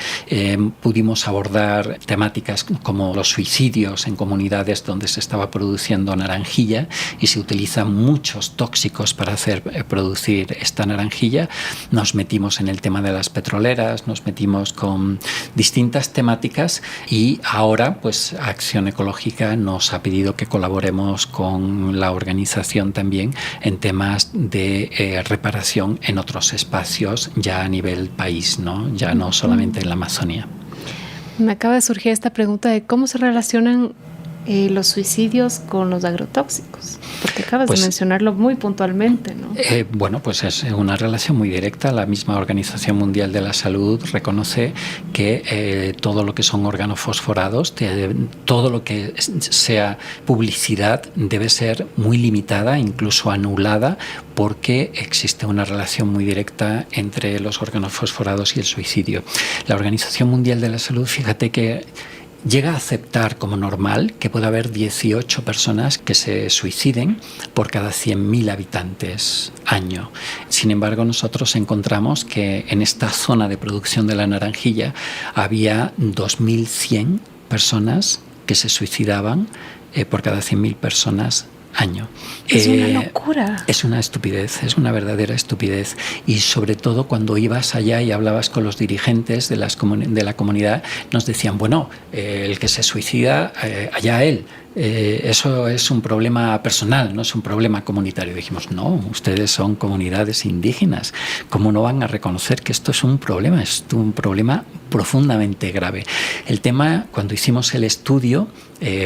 pudimos abordar temáticas como los suicidios en comunidades donde se estaba produciendo naranjilla y se utilizan muchos tóxicos para hacer producir esta naranjilla. Nos metimos en el tema de las petroleras, nos metimos con distintas temáticas, y ahora pues Acción Ecológica nos ha pedido que colaboremos con la organización también en temas de reparación en otros espacios ya a nivel país, ¿no? Ya no solamente en la Amazonía.
Me acaba de surgir esta pregunta de cómo se relacionan los suicidios con los agrotóxicos, porque acabas de mencionarlo muy puntualmente, ¿no?
Bueno, pues es una relación muy directa. La misma Organización Mundial de la Salud reconoce que todo lo que son organofosforados, todo lo que sea publicidad debe ser muy limitada, incluso anulada, porque existe una relación muy directa entre los organofosforados y el suicidio. La Organización Mundial de la Salud, fíjate que llega a aceptar como normal que pueda haber 18 personas que se suiciden por cada 100.000 habitantes año. Sin embargo, nosotros encontramos que en esta zona de producción de la naranjilla había 2.100 personas que se suicidaban por cada 100.000 personas año.
Es una locura.
Es una estupidez, es una verdadera estupidez. Y sobre todo cuando ibas allá y hablabas con los dirigentes de la comunidad, nos decían, bueno, el que se suicida, allá él. Eso es un problema personal, no es un problema comunitario. Dijimos, no, ustedes son comunidades indígenas. ¿Cómo no van a reconocer que esto es un problema? Es un problema profundamente grave. El tema, cuando hicimos el estudio,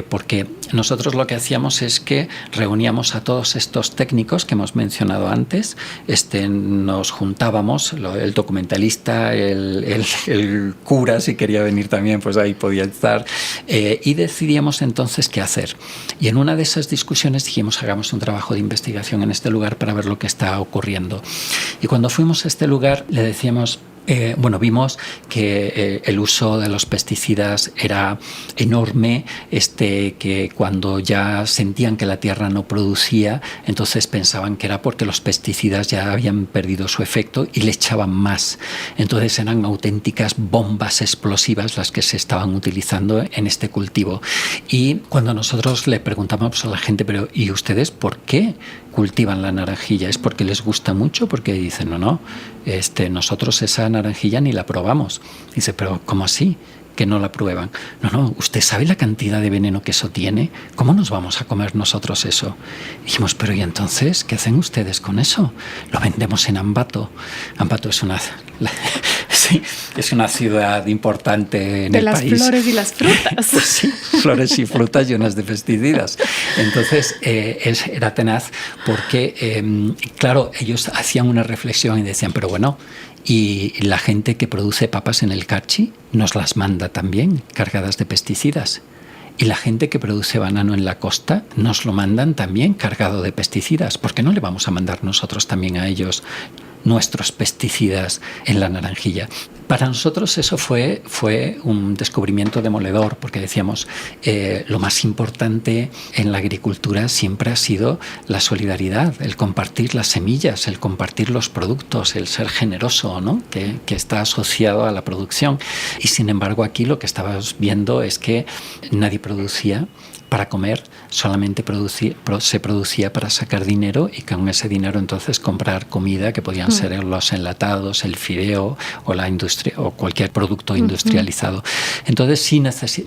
porque nosotros lo que hacíamos es que reuníamos a todos estos técnicos que hemos mencionado antes, nos juntábamos, el documentalista, el cura, si quería venir también, pues ahí podía estar, y decidíamos entonces qué hacer. Y en una de esas discusiones dijimos, hagamos un trabajo de investigación en este lugar para ver lo que está ocurriendo. Y cuando fuimos a este lugar le decíamos, vimos que el uso de los pesticidas era enorme, que cuando ya sentían que la tierra no producía, entonces pensaban que era porque los pesticidas ya habían perdido su efecto y le echaban más. Entonces eran auténticas bombas explosivas las que se estaban utilizando en este cultivo. Y cuando nosotros le preguntamos a la gente, pero ¿y ustedes por qué cultivan la naranjilla? ¿Es porque les gusta mucho? Porque dicen, no, nosotros esa naranjilla ni la probamos. Dice, pero ¿cómo así que no la prueban? No, ¿usted sabe la cantidad de veneno que eso tiene? ¿Cómo nos vamos a comer nosotros eso? Dijimos, pero ¿y entonces qué hacen ustedes con eso? Lo vendemos en Ambato. Ambato es una ciudad importante en el país.
De las flores y las frutas.
Pues sí, flores y frutas llenas de pesticidas. Entonces era tenaz porque, claro, ellos hacían una reflexión y decían, pero bueno, y la gente que produce papas en el Carchi nos las manda también cargadas de pesticidas. Y la gente que produce banano en la costa nos lo mandan también cargado de pesticidas. ¿Por qué no le vamos a mandar nosotros también a ellos nuestros pesticidas en la naranjilla? Para nosotros eso fue un descubrimiento demoledor, porque decíamos, lo más importante en la agricultura siempre ha sido la solidaridad, el compartir las semillas, el compartir los productos, el ser generoso, ¿no? que está asociado a la producción. Y sin embargo aquí lo que estabas viendo es que nadie producía para comer, solamente se producía para sacar dinero y con ese dinero entonces comprar comida que podían ser los enlatados, el fideo o la industria o cualquier producto industrializado. Entonces sí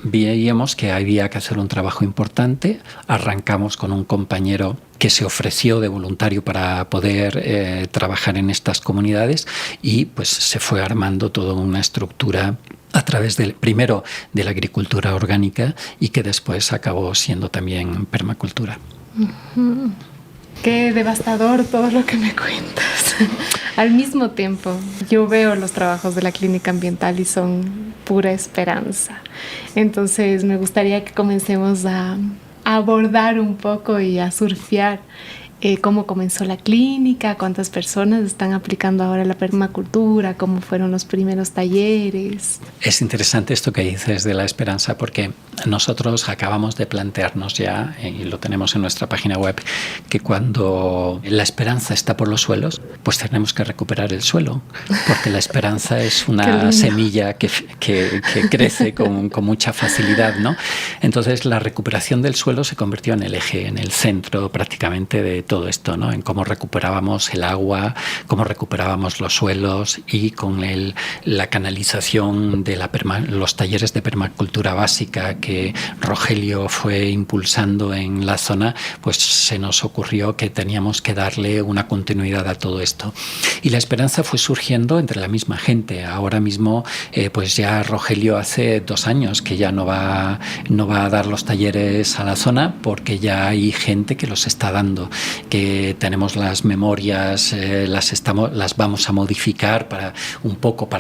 veíamos que había que hacer un trabajo importante. Arrancamos con un compañero que se ofreció de voluntario para poder trabajar en estas comunidades, y pues se fue armando toda una estructura a través primero de la agricultura orgánica y que después acabó siendo también permacultura.
Uh-huh. Qué devastador todo lo que me cuentas. Al mismo tiempo, yo veo los trabajos de la clínica ambiental y son pura esperanza. Entonces, me gustaría que comencemos a abordar un poco y a surfear cómo comenzó la clínica, cuántas personas están aplicando ahora la permacultura, cómo fueron los primeros talleres.
Es interesante esto que dices de la esperanza, porque nosotros acabamos de plantearnos ya, y lo tenemos en nuestra página web, que cuando la esperanza está por los suelos, pues tenemos que recuperar el suelo, porque la esperanza es una semilla que crece con mucha facilidad, ¿no? Entonces la recuperación del suelo se convirtió en el eje, en el centro prácticamente de todo esto, ¿no? En cómo recuperábamos el agua, cómo recuperábamos los suelos, y con la canalización de los talleres de permacultura básica que Rogelio fue impulsando en la zona, pues se nos ocurrió que teníamos que darle una continuidad a todo esto. Y la esperanza fue surgiendo entre la misma gente. Ahora mismo, pues ya Rogelio hace 2 años que ya no va a dar los talleres a la zona, porque ya hay gente que los está dando, que tenemos las memorias, las vamos a modificar para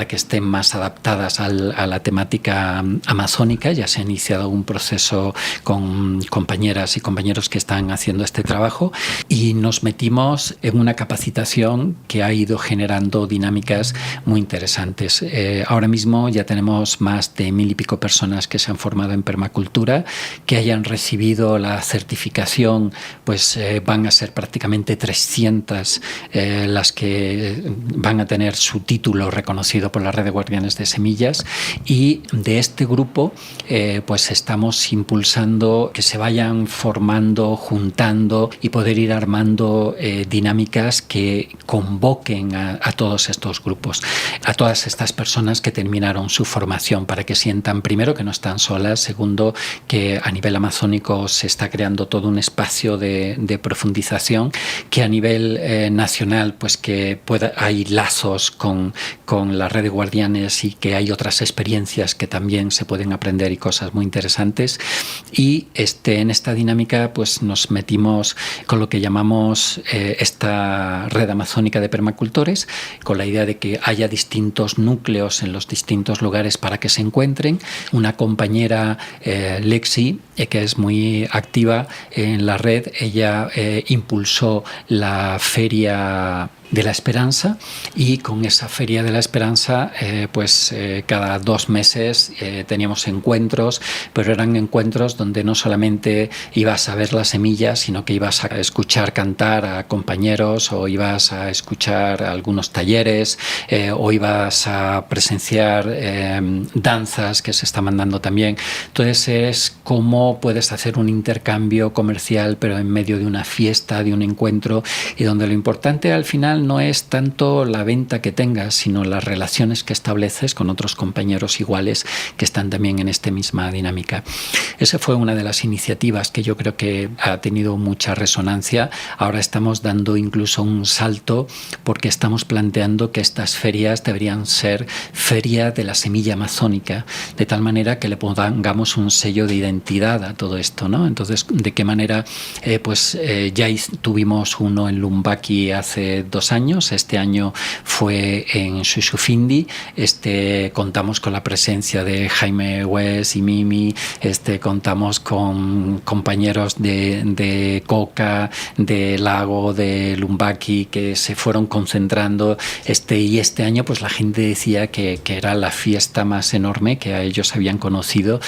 que estén más adaptadas a la temática amazónica. Ya se ha iniciado un proceso con compañeras y compañeros que están haciendo este trabajo, y nos metimos en una capacitación que ha ido generando dinámicas muy interesantes. Ahora mismo ya tenemos más de 1,000 y pico personas que se han formado en permacultura, que hayan recibido la certificación, pues van a ser prácticamente 300 las que van a tener su título reconocido por la Red de Guardianes de Semillas. Y de este grupo pues estamos impulsando que se vayan formando, juntando, y poder ir armando dinámicas que convoquen a todos estos grupos, a todas estas personas que terminaron su formación, para que sientan, primero, que no están solas; segundo, que a nivel amazónico se está creando todo un espacio de profundización, que a nivel nacional, pues que hay lazos con la Red de Guardianes, y que hay otras experiencias que también se pueden aprender, y cosas muy interesantes. Y en esta dinámica pues nos metimos con lo que llamamos esta red amazónica de permacultores, con la idea de que haya distintos núcleos en los distintos lugares para que se encuentren. Una compañera, Lexi, que es muy activa en la red, ella impulsó la Feria de la Esperanza, y con esa Feria de la Esperanza cada 2 meses teníamos encuentros, pero eran encuentros donde no solamente ibas a ver las semillas, sino que ibas a escuchar cantar a compañeros, o ibas a escuchar algunos talleres, o ibas a presenciar danzas que se están mandando también. Entonces es cómo puedes hacer un intercambio comercial, pero en medio de una fiesta, de un encuentro, y donde lo importante al final no es tanto la venta que tengas, sino las relaciones que estableces con otros compañeros iguales que están también en esta misma dinámica. Esa fue una de las iniciativas que yo creo que ha tenido mucha resonancia. Ahora estamos dando incluso un salto, porque estamos planteando que estas ferias deberían ser feria de la semilla amazónica, de tal manera que le pongamos un sello de identidad a todo esto, ¿no? Entonces, ¿de qué manera? Ya tuvimos uno en Lumbaki hace 2 años. Este año fue en Shushufindi. Contamos con la presencia de Jaime West y Mimi. Contamos con compañeros de Coca, de Lago, de Lumbaki, que se fueron concentrando. Y este año pues la gente decía que era la fiesta más enorme que a ellos habían conocido,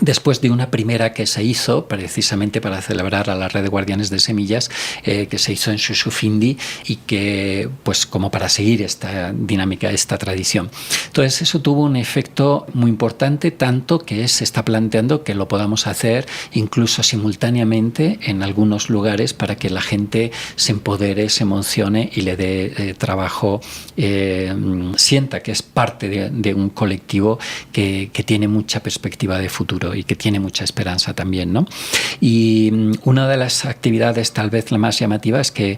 después de una primera que se hizo precisamente para celebrar a la Red de Guardianes de Semillas, que se hizo en Shushufindi, y que pues como para seguir esta dinámica, esta tradición. Entonces eso tuvo un efecto muy importante, tanto que se está planteando que lo podamos hacer incluso simultáneamente en algunos lugares, para que la gente se empodere, se emocione y le dé trabajo, sienta que es parte de un colectivo que tiene mucha perspectiva de futuro. futuro y que tiene mucha esperanza también, ¿no? Y una de las actividades, tal vez la más llamativa, es que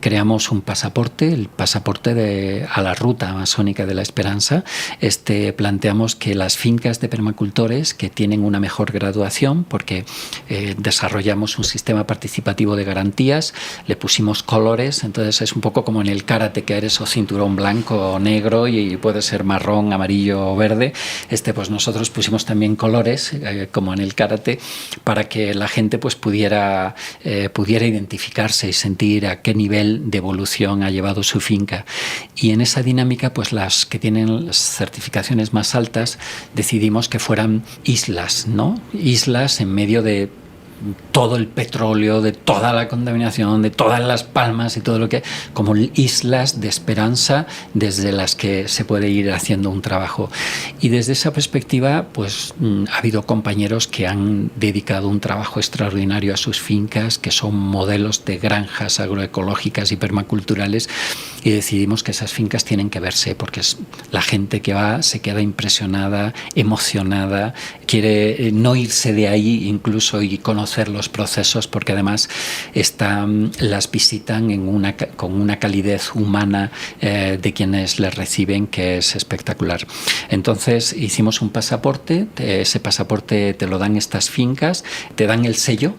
creamos un pasaporte, el pasaporte a la ruta amazónica de la esperanza. Planteamos que las fincas de permacultores que tienen una mejor graduación, porque desarrollamos un sistema participativo de garantías, le pusimos colores, entonces es un poco como en el karate, que eres o cinturón blanco o negro y puede ser marrón, amarillo o verde. Pues nosotros pusimos también colores, como en el karate, para que la gente pues pudiera identificarse y sentir a qué nivel de evolución ha llevado su finca. Y en esa dinámica, pues las que tienen las certificaciones más altas, decidimos que fueran islas, ¿no? Islas en medio de todo el petróleo, de toda la contaminación, de todas las palmas y todo lo que, como islas de esperanza desde las que se puede ir haciendo un trabajo. Y desde esa perspectiva, pues ha habido compañeros que han dedicado un trabajo extraordinario a sus fincas, que son modelos de granjas agroecológicas y permaculturales, y decidimos que esas fincas tienen que verse, porque la gente que va se queda impresionada, emocionada, quiere no irse de ahí incluso y conocer los procesos, porque además las visitan con una calidez humana de quienes les reciben, que es espectacular. Entonces hicimos un pasaporte, ese pasaporte te lo dan estas fincas, te dan el sello,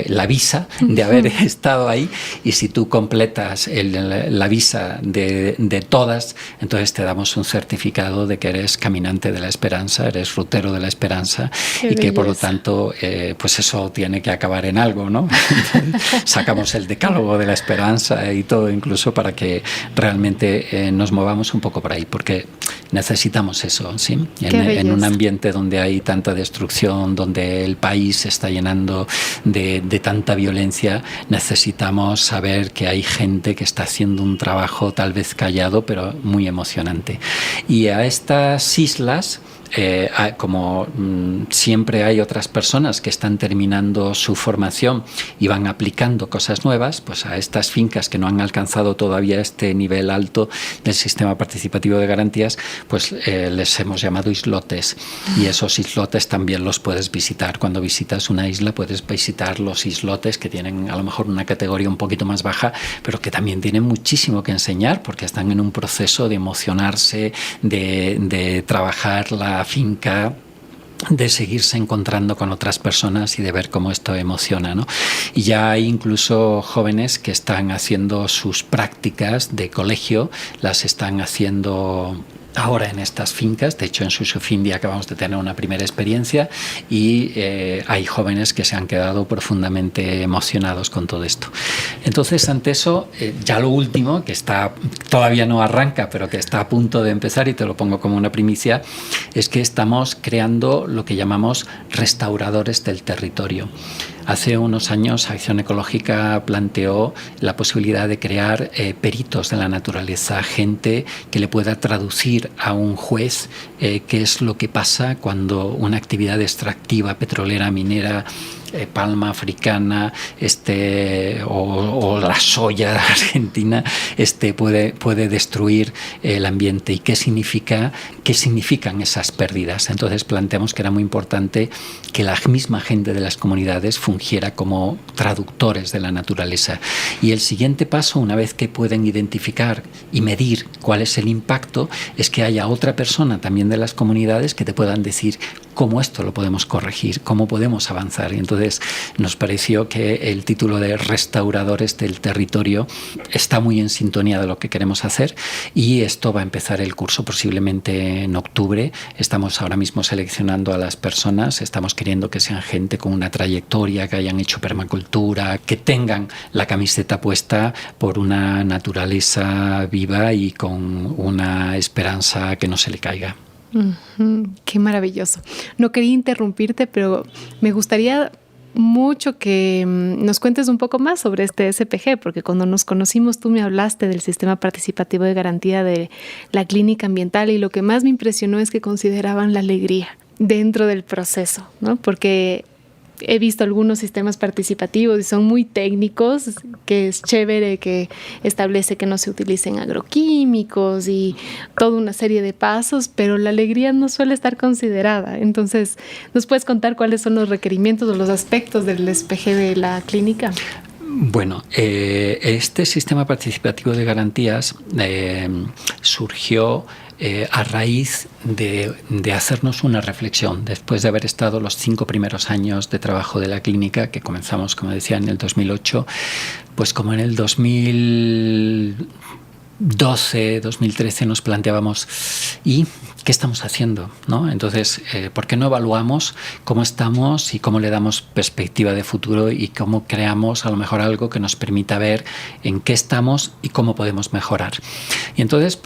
la visa de haber estado ahí, y si tú completas la visa de todas, entonces te damos un certificado de que eres caminante de la esperanza, eres rutero de la esperanza. Qué y belleza. Que por lo tanto pues eso tiene que acabar en algo, ¿no? Entonces, sacamos el decálogo de la esperanza y todo, incluso para que realmente nos movamos un poco por ahí, porque necesitamos eso, ¿sí? En un ambiente donde hay tanta destrucción, donde el país se está llenando de tanta violencia, necesitamos saber que hay gente que está haciendo un trabajo tal vez callado, pero muy emocionante. Y a estas islas, como siempre hay otras personas que están terminando su formación y van aplicando cosas nuevas, pues a estas fincas que no han alcanzado todavía este nivel alto del sistema participativo de garantías, pues les hemos llamado islotes, y esos islotes también los puedes visitar. Cuando visitas una isla puedes visitar los islotes, que tienen a lo mejor una categoría un poquito más baja, pero que también tienen muchísimo que enseñar, porque están en un proceso de emocionarse, de trabajar la finca, de seguirse encontrando con otras personas y de ver cómo esto emociona, ¿no? Y ya hay incluso jóvenes que están haciendo sus prácticas de colegio, las están haciendo ahora en estas fincas. De hecho, en Susufindi acabamos de tener una primera experiencia, y hay jóvenes que se han quedado profundamente emocionados con todo esto. Entonces, ante eso, ya lo último, que todavía no arranca, pero que está a punto de empezar, y te lo pongo como una primicia, es que estamos creando lo que llamamos restauradores del territorio. Hace unos años Acción Ecológica planteó la posibilidad de crear peritos de la naturaleza, gente que le pueda traducir a un juez qué es lo que pasa cuando una actividad extractiva, petrolera, minera, palma africana, o la soya argentina, puede destruir el ambiente, y qué significan esas pérdidas. Entonces planteamos que era muy importante que la misma gente de las comunidades fungiera como traductores de la naturaleza. Y el siguiente paso, una vez que pueden identificar y medir cuál es el impacto, es que haya otra persona también de las comunidades que te puedan decir cómo esto lo podemos corregir, cómo podemos avanzar. Y entonces nos pareció que el título de Restauradores del Territorio está muy en sintonía de lo que queremos hacer, y esto va a empezar el curso posiblemente en octubre. Estamos ahora mismo seleccionando a las personas, estamos queriendo que sean gente con una trayectoria, que hayan hecho permacultura, que tengan la camiseta puesta por una naturaleza viva y con una esperanza que no se le caiga.
Qué maravilloso. No quería interrumpirte, pero me gustaría mucho que nos cuentes un poco más sobre este SPG, porque cuando nos conocimos tú me hablaste del sistema participativo de garantía de la clínica ambiental, y lo que más me impresionó es que consideraban la alegría dentro del proceso, ¿no? Porque he visto algunos sistemas participativos y son muy técnicos, que es chévere, que establece que no se utilicen agroquímicos y toda una serie de pasos, pero la alegría no suele estar considerada. Entonces, ¿nos puedes contar cuáles son los requerimientos o los aspectos del SPG de la clínica?
Bueno, este sistema participativo de garantías surgió a raíz de hacernos una reflexión después de haber estado los 5 primeros años de trabajo de la clínica, que comenzamos, como decía, en el 2008, pues como en el 2012, 2013 nos planteábamos, ¿y qué estamos haciendo? ¿No? Entonces, ¿por qué no evaluamos cómo estamos y cómo le damos perspectiva de futuro y cómo creamos a lo mejor algo que nos permita ver en qué estamos y cómo podemos mejorar? Y entonces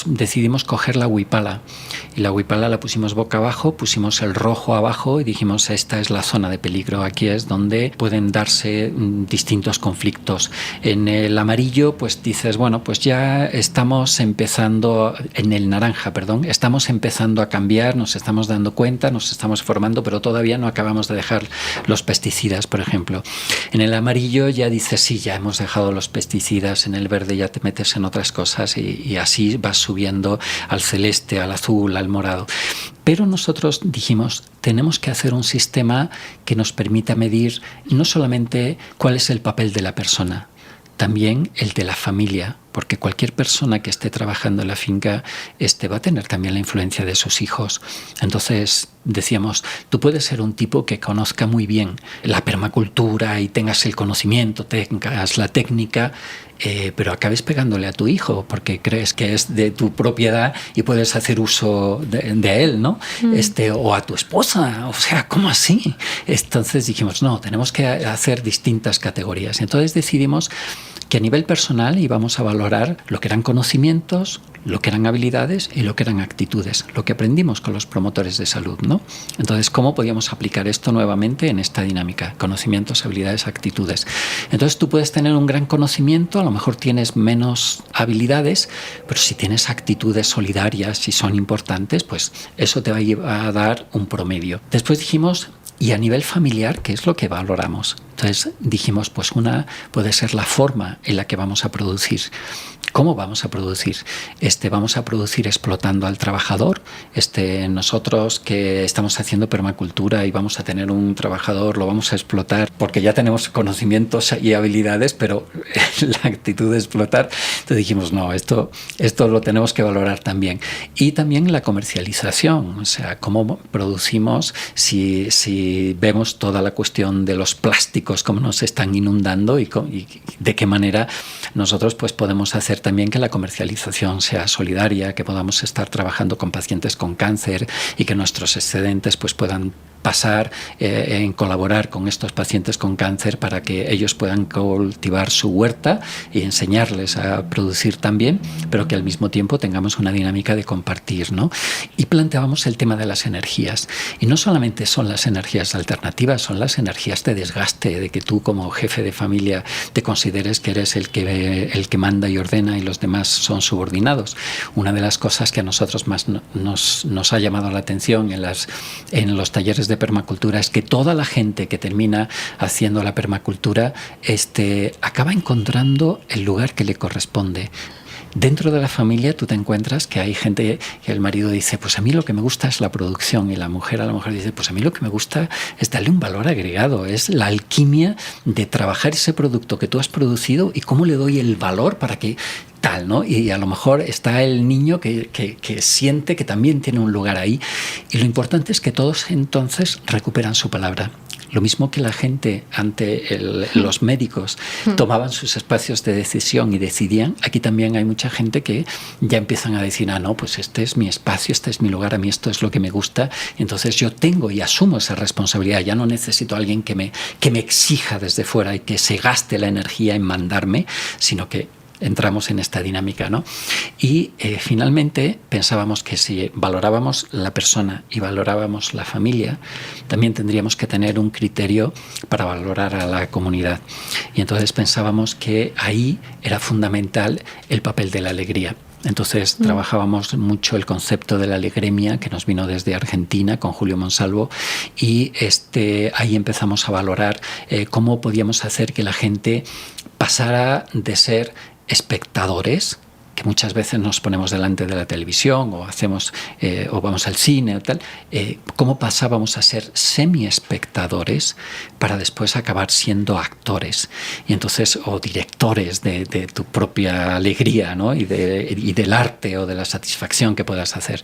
decidimos coger la huipala, y la huipala la pusimos boca abajo, pusimos el rojo abajo y dijimos, esta es la zona de peligro, aquí es donde pueden darse distintos conflictos. En el amarillo pues dices, bueno, pues ya estamos empezando, en el naranja, estamos empezando a cambiar, nos estamos dando cuenta, nos estamos formando, pero todavía no acabamos de dejar los pesticidas, por ejemplo. En el amarillo ya dices, sí, ya hemos dejado los pesticidas, en el verde ya te metes en otras cosas y así vas subiendo al celeste, al azul, al morado. Pero nosotros dijimos, tenemos que hacer un sistema que nos permita medir no solamente cuál es el papel de la persona, también el de la familia, porque cualquier persona que esté trabajando en la finca va a tener también la influencia de sus hijos. Entonces decíamos, tú puedes ser un tipo que conozca muy bien la permacultura y tengas el conocimiento, tengas la técnica, pero acabes pegándole a tu hijo porque crees que es de tu propiedad y puedes hacer uso de él, ¿no? O a tu esposa, o sea, ¿cómo así? Entonces dijimos, no, tenemos que hacer distintas categorías. Entonces decidimos que a nivel personal íbamos a valorar lo que eran conocimientos, lo que eran habilidades y lo que eran actitudes, lo que aprendimos con los promotores de salud, ¿no? Entonces, ¿cómo podíamos aplicar esto nuevamente en esta dinámica? Conocimientos, habilidades, actitudes. Entonces, tú puedes tener un gran conocimiento, a lo mejor tienes menos habilidades, pero si tienes actitudes solidarias y son importantes, pues eso te va a dar un promedio. Después dijimos, y a nivel familiar, ¿qué es lo que valoramos? Entonces dijimos, pues una puede ser la forma en la que vamos a producir. ¿Cómo vamos a producir? Vamos a producir explotando al trabajador. Nosotros que estamos haciendo permacultura y vamos a tener un trabajador, lo vamos a explotar porque ya tenemos conocimientos y habilidades, pero la actitud de explotar. Entonces dijimos, no, esto lo tenemos que valorar también. Y también la comercialización, o sea, cómo producimos, si vemos toda la cuestión de los plásticos, cómo nos están inundando y de qué manera nosotros pues podemos hacer también que la comercialización sea solidaria, que podamos estar trabajando con pacientes con cáncer y que nuestros excedentes pues puedan pasar en colaborar con estos pacientes con cáncer para que ellos puedan cultivar su huerta y enseñarles a producir también, pero que al mismo tiempo tengamos una dinámica de compartir, ¿no? Y planteábamos el tema de las energías. Y no solamente son las energías alternativas, son las energías de desgaste, de que tú como jefe de familia te consideres que eres el que manda y ordena y los demás son subordinados. Una de las cosas que a nosotros más nos ha llamado la atención en los talleres de permacultura es que toda la gente que termina haciendo la permacultura acaba encontrando el lugar que le corresponde. Dentro de la familia tú te encuentras que hay gente que el marido dice, pues a mí lo que me gusta es la producción, y la mujer a lo mejor dice, pues a mí lo que me gusta es darle un valor agregado, es la alquimia de trabajar ese producto que tú has producido y cómo le doy el valor para que tal, ¿no? Y a lo mejor está el niño que siente que también tiene un lugar ahí, y lo importante es que todos entonces recuperan su palabra. Lo mismo que la gente ante los médicos tomaban sus espacios de decisión y decidían, aquí también hay mucha gente que ya empiezan a decir, no, pues este es mi espacio, este es mi lugar, a mí esto es lo que me gusta, entonces yo tengo y asumo esa responsabilidad, ya no necesito a alguien que me exija desde fuera y que se gaste la energía en mandarme, sino que entramos en esta dinámica, ¿no? Y finalmente pensábamos que si valorábamos la persona y valorábamos la familia, también tendríamos que tener un criterio para valorar a la comunidad. Y entonces pensábamos que ahí era fundamental el papel de la alegría. Entonces trabajábamos mucho el concepto de la alegремia, que nos vino desde Argentina con Julio Monsalvo, y ahí empezamos a valorar cómo podíamos hacer que la gente pasara de ser espectadores, que muchas veces nos ponemos delante de la televisión o o vamos al cine o tal, cómo pasábamos a ser semi-espectadores para después acabar siendo actores y entonces o directores de tu propia alegría, ¿no? y del arte o de la satisfacción que puedas hacer.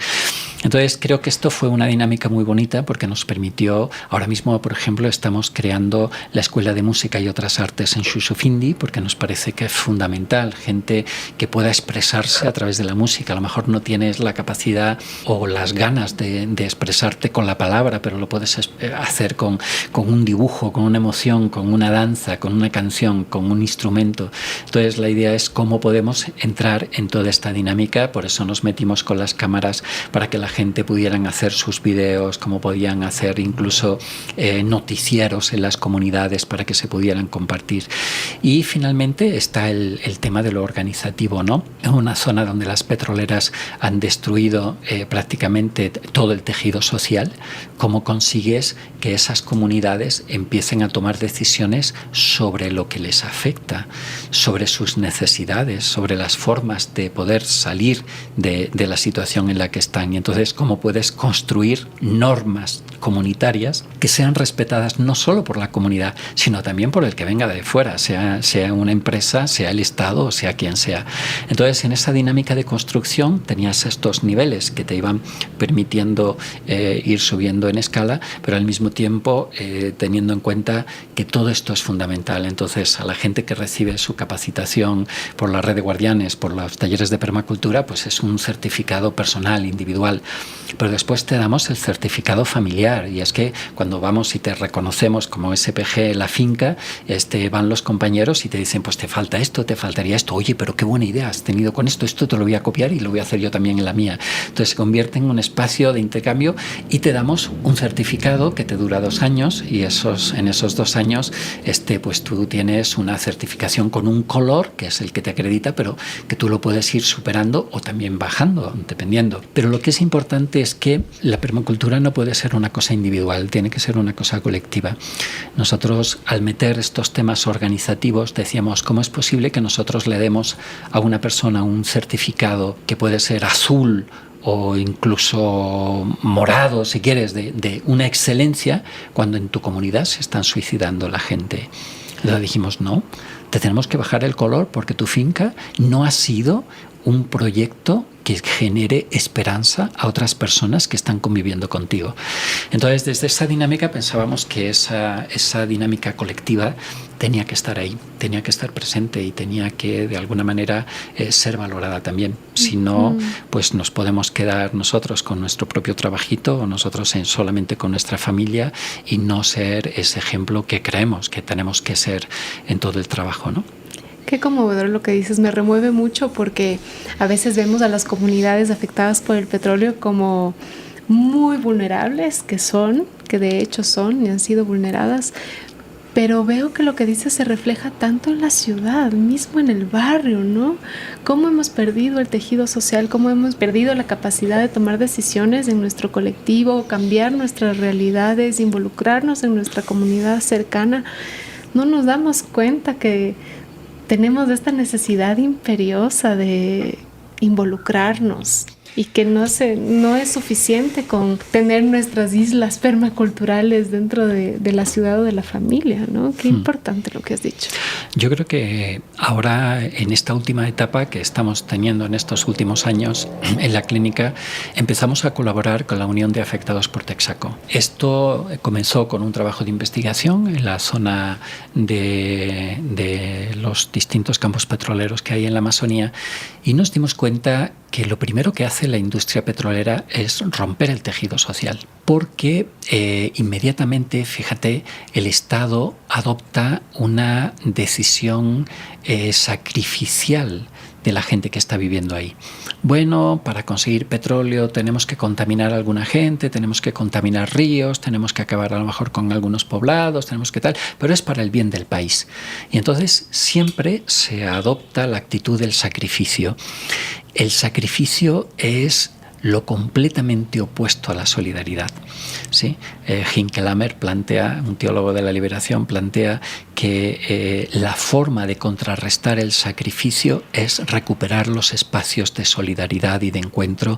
Entonces creo que esto fue una dinámica muy bonita porque nos permitió, ahora mismo por ejemplo estamos creando la Escuela de Música y otras Artes en Shushufindi porque nos parece que es fundamental, gente que pueda expresarse a través de la música. A lo mejor no tienes la capacidad o las ganas de expresarte con la palabra, pero lo puedes hacer con un dibujo, con una emoción, con una danza, con una canción, con un instrumento. Entonces la idea es cómo podemos entrar en toda esta dinámica, por eso nos metimos con las cámaras para que la gente pudieran hacer sus videos, cómo podían hacer incluso noticieros en las comunidades para que se pudieran compartir. Y finalmente está el tema de lo organizativo, ¿no? En una zona donde las petroleras han destruido prácticamente todo el tejido social, ¿cómo consigues que esas comunidades empiecen a tomar decisiones sobre lo que les afecta, sobre sus necesidades, sobre las formas de poder salir de la situación en la que están? Y entonces, ¿cómo puedes construir normas comunitarias que sean respetadas no solo por la comunidad, sino también por el que venga de fuera, sea una empresa, sea el Estado o sea quien sea? Entonces, en esa dinámica de construcción tenías estos niveles que te iban permitiendo ir subiendo en escala, pero al mismo tiempo teniendo en cuenta que todo esto es fundamental. Entonces, a la gente que recibe su capacitación por la red de guardianes, por los talleres de permacultura, pues es un certificado personal, individual. Pero después te damos el certificado familiar, y es que cuando vamos y te reconocemos como SPG la finca, van los compañeros y te dicen, pues te falta esto, te faltaría esto. Oye, pero qué buena idea has tenido con esto te lo voy a copiar y lo voy a hacer yo también en la mía. Entonces se convierte en un espacio de intercambio y te damos un certificado que te dura 2 años, y en esos 2 años pues tú tienes una certificación con un color que es el que te acredita, pero que tú lo puedes ir superando o también bajando, dependiendo. Pero lo que es importante es que la permacultura no puede ser una cosa individual, tiene que ser una cosa colectiva. Nosotros, al meter estos temas organizativos, decíamos, ¿cómo es posible que nosotros le demos a una persona un certificado que puede ser azul o incluso morado, si quieres, de una excelencia, cuando en tu comunidad se están suicidando la gente? Le dijimos, no, te tenemos que bajar el color porque tu finca no ha sido un proyecto que genere esperanza a otras personas que están conviviendo contigo. Entonces, desde esa dinámica pensábamos que esa dinámica colectiva tenía que estar ahí, tenía que estar presente y tenía que, de alguna manera, ser valorada también. Si no, pues nos podemos quedar nosotros con nuestro propio trabajito o nosotros solamente con nuestra familia y no ser ese ejemplo que creemos que tenemos que ser en todo el trabajo, ¿no?
Qué conmovedor lo que dices, me remueve mucho porque a veces vemos a las comunidades afectadas por el petróleo como muy vulnerables, que de hecho son y han sido vulneradas, pero veo que lo que dices se refleja tanto en la ciudad, mismo en el barrio, ¿no? Cómo hemos perdido el tejido social, cómo hemos perdido la capacidad de tomar decisiones en nuestro colectivo, cambiar nuestras realidades, involucrarnos en nuestra comunidad cercana. No nos damos cuenta que tenemos esta necesidad imperiosa de involucrarnos y que no es suficiente con tener nuestras islas permaculturales dentro de la ciudad o de la familia, ¿no? Qué importante lo que has dicho.
Yo creo que ahora, en esta última etapa que estamos teniendo en estos últimos años en la clínica, empezamos a colaborar con la Unión de Afectados por Texaco. Esto comenzó con un trabajo de investigación en la zona de los distintos campos petroleros que hay en la Amazonía, y nos dimos cuenta que lo primero que hace la industria petrolera es romper el tejido social, porque inmediatamente, fíjate, el Estado adopta una decisión sacrificial de la gente que está viviendo ahí. Bueno, para conseguir petróleo tenemos que contaminar a alguna gente, tenemos que contaminar ríos, tenemos que acabar a lo mejor con algunos poblados, tenemos que tal, pero es para el bien del país. Y entonces siempre se adopta la actitud del sacrificio. El sacrificio es lo completamente opuesto a la solidaridad. ¿Sí? Hincklhammer plantea, un teólogo de la liberación, plantea que la forma de contrarrestar el sacrificio es recuperar los espacios de solidaridad y de encuentro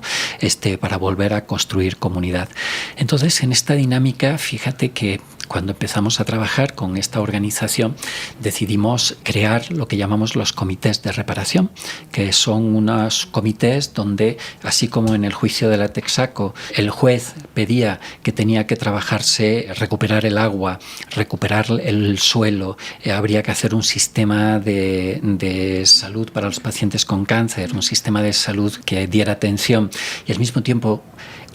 para volver a construir comunidad. Entonces, en esta dinámica, fíjate que cuando empezamos a trabajar con esta organización, decidimos crear lo que llamamos los comités de reparación, que son unos comités donde, así como en el juicio de la Texaco, el juez pedía que tenía que trabajarse, recuperar el agua, recuperar el suelo, habría que hacer un sistema de salud para los pacientes con cáncer, un sistema de salud que diera atención y al mismo tiempo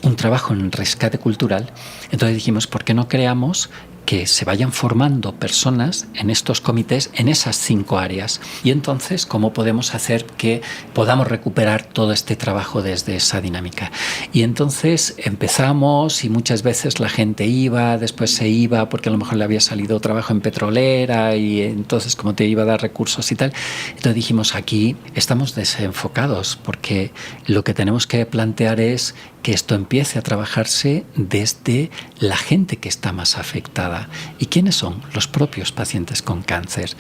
un trabajo en rescate cultural. Entonces dijimos, ¿por qué no creamos que se vayan formando personas en estos comités en esas 5 áreas? Y entonces, ¿cómo podemos hacer que podamos recuperar todo este trabajo desde esa dinámica? Y entonces empezamos y muchas veces la gente iba, después se iba porque a lo mejor le había salido trabajo en petrolera y entonces como te iba a dar recursos y tal. Entonces dijimos, aquí estamos desenfocados porque lo que tenemos que plantear es que esto empiece a trabajarse desde la gente que está más afectada. ¿Y quiénes son? Los propios pacientes con cáncer.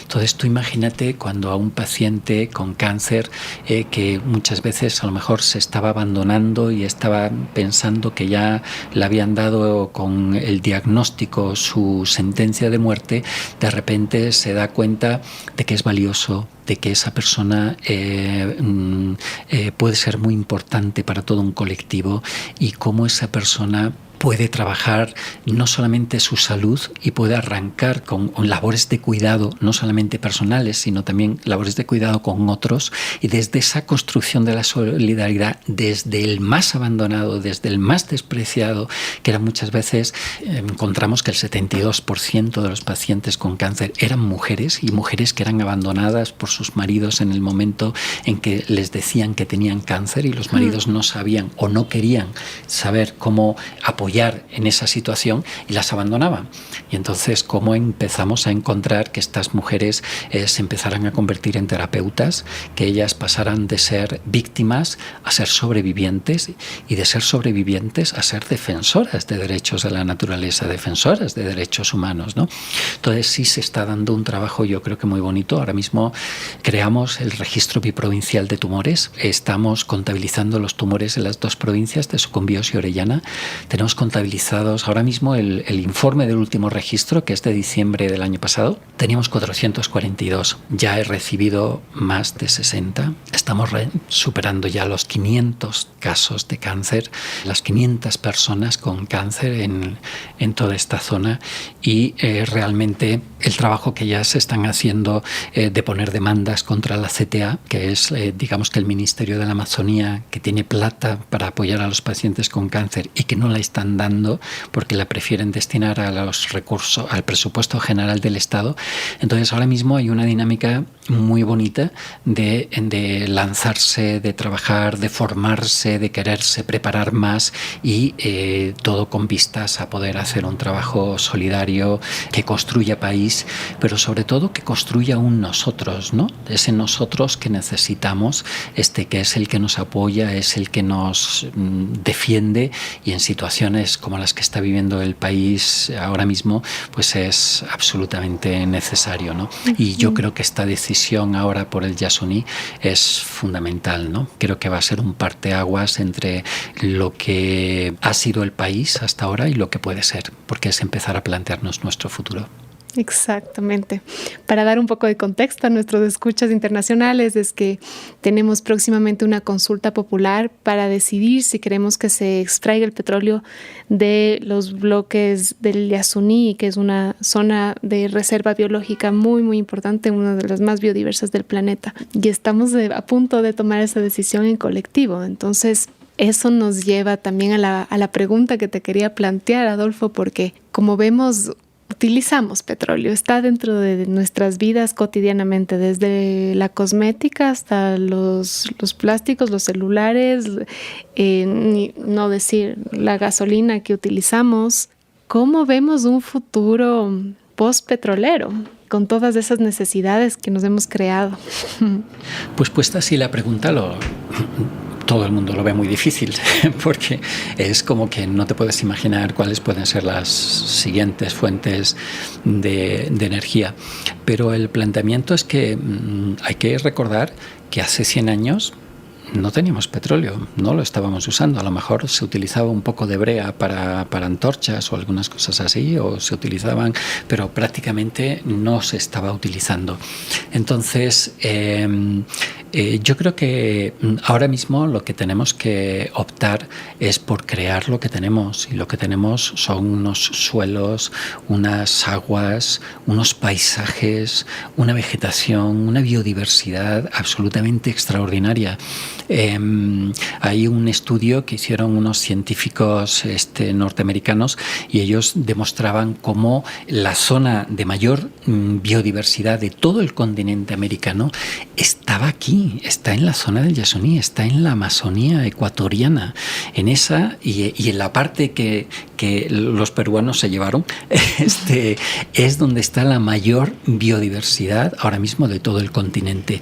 Entonces tú imagínate cuando a un paciente con cáncer que muchas veces a lo mejor se estaba abandonando y estaba pensando que ya le habían dado con el diagnóstico su sentencia de muerte, de repente se da cuenta de que es valioso, de que esa persona puede ser muy importante para todo un colectivo y cómo esa persona puede trabajar no solamente su salud y puede arrancar con labores de cuidado, no solamente personales, sino también labores de cuidado con otros, y desde esa construcción de la solidaridad, desde el más abandonado, desde el más despreciado, que era muchas veces, encontramos que el 72% de los pacientes con cáncer eran mujeres, y mujeres que eran abandonadas por sus maridos en el momento en que les decían que tenían cáncer y los maridos no sabían o no querían saber cómo apoyar en esa situación y las abandonaban. Y entonces, ¿cómo empezamos a encontrar que estas mujeres se empezaran a convertir en terapeutas, que ellas pasaran de ser víctimas a ser sobrevivientes y de ser sobrevivientes a ser defensoras de derechos de la naturaleza, defensoras de derechos humanos, ¿no? Entonces sí se está dando un trabajo, yo creo que muy bonito. Ahora mismo creamos el registro biprovincial de tumores, estamos contabilizando los tumores en las 2 provincias de Sucumbíos y Orellana. Tenemos contabilizados ahora mismo el informe del último registro, que es de diciembre del año pasado. Teníamos 442, ya he recibido más de 60. Estamos superando ya los 500 casos de cáncer, las 500 personas con cáncer en toda esta zona, y realmente el trabajo que ya se están haciendo de poner demandas contra la CTA, que es digamos que el Ministerio de la Amazonía, que tiene plata para apoyar a los pacientes con cáncer y que no la están dando porque la prefieren destinar a los recursos, al presupuesto general del Estado. Entonces ahora mismo hay una dinámica muy bonita de lanzarse, de trabajar, de formarse, de quererse preparar más, y todo con vistas a poder hacer un trabajo solidario que construya país, pero sobre todo que construya un nosotros, ¿no? Ese nosotros que necesitamos, que es el que nos apoya, es el que nos defiende, y en situaciones como las que está viviendo el país ahora mismo, pues es absolutamente necesario, ¿no? Y yo creo que esta decisión ahora por el Yasuní es fundamental, ¿no? Creo que va a ser un parteaguas entre lo que ha sido el país hasta ahora y lo que puede ser, porque es empezar a plantearnos nuestro futuro.
Exactamente. Para dar un poco de contexto a nuestros escuchas internacionales, es que tenemos próximamente una consulta popular para decidir si queremos que se extraiga el petróleo de los bloques del Yasuní, que es una zona de reserva biológica muy, muy importante, una de las más biodiversas del planeta. Y estamos a punto de tomar esa decisión en colectivo. Entonces, eso nos lleva también a la pregunta que te quería plantear, Adolfo, porque como vemos utilizamos petróleo, está dentro de nuestras vidas cotidianamente, desde la cosmética hasta los plásticos, los celulares, no decir la gasolina que utilizamos. ¿Cómo vemos un futuro post-petrolero con todas esas necesidades que nos hemos creado?
Pues puesta así la pregunta, todo el mundo lo ve muy difícil, porque es como que no te puedes imaginar cuáles pueden ser las siguientes fuentes de energía. Pero el planteamiento es que hay que recordar que hace 100 años no teníamos petróleo, no lo estábamos usando. A lo mejor se utilizaba un poco de brea para antorchas o algunas cosas así, o se utilizaban, pero prácticamente no se estaba utilizando. Entonces, yo creo que ahora mismo lo que tenemos que optar es por crear lo que tenemos, y lo que tenemos son unos suelos, unas aguas, unos paisajes, una vegetación, una biodiversidad absolutamente extraordinaria. Hay un estudio que hicieron unos científicos norteamericanos, y ellos demostraban cómo la zona de mayor biodiversidad de todo el continente americano estaba aquí, está en la zona del Yasuní, está en la Amazonía ecuatoriana, en esa y en la parte que los peruanos se llevaron, es donde está la mayor biodiversidad ahora mismo de todo el continente.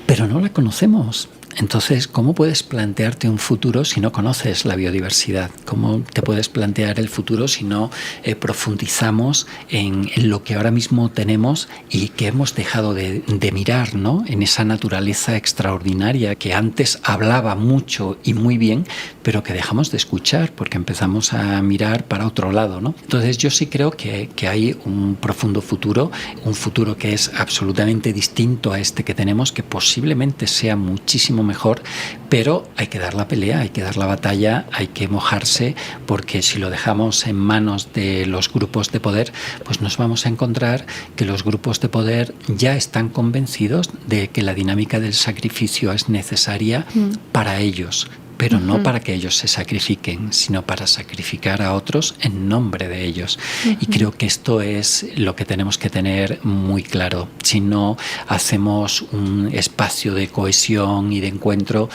Pero no la conocemos. Entonces, ¿cómo puedes plantearte un futuro si no conoces la biodiversidad? ¿Cómo te puedes plantear el futuro si no profundizamos en lo que ahora mismo tenemos y que hemos dejado de mirar, ¿no? En esa naturaleza extraordinaria que antes hablaba mucho y muy bien, pero que dejamos de escuchar porque empezamos a mirar para otro lado, ¿no? Entonces, yo sí creo que hay un profundo futuro, un futuro que es absolutamente distinto a este que tenemos, que posiblemente sea muchísimo mejor, pero hay que dar la pelea, hay que dar la batalla, hay que mojarse, porque si lo dejamos en manos de los grupos de poder, pues nos vamos a encontrar que los grupos de poder ya están convencidos de que la dinámica del sacrificio es necesaria para ellos, pero no para que ellos se sacrifiquen, sino para sacrificar a otros en nombre de ellos. Y creo que esto es lo que tenemos que tener muy claro. Si no hacemos un espacio de cohesión y de encuentro,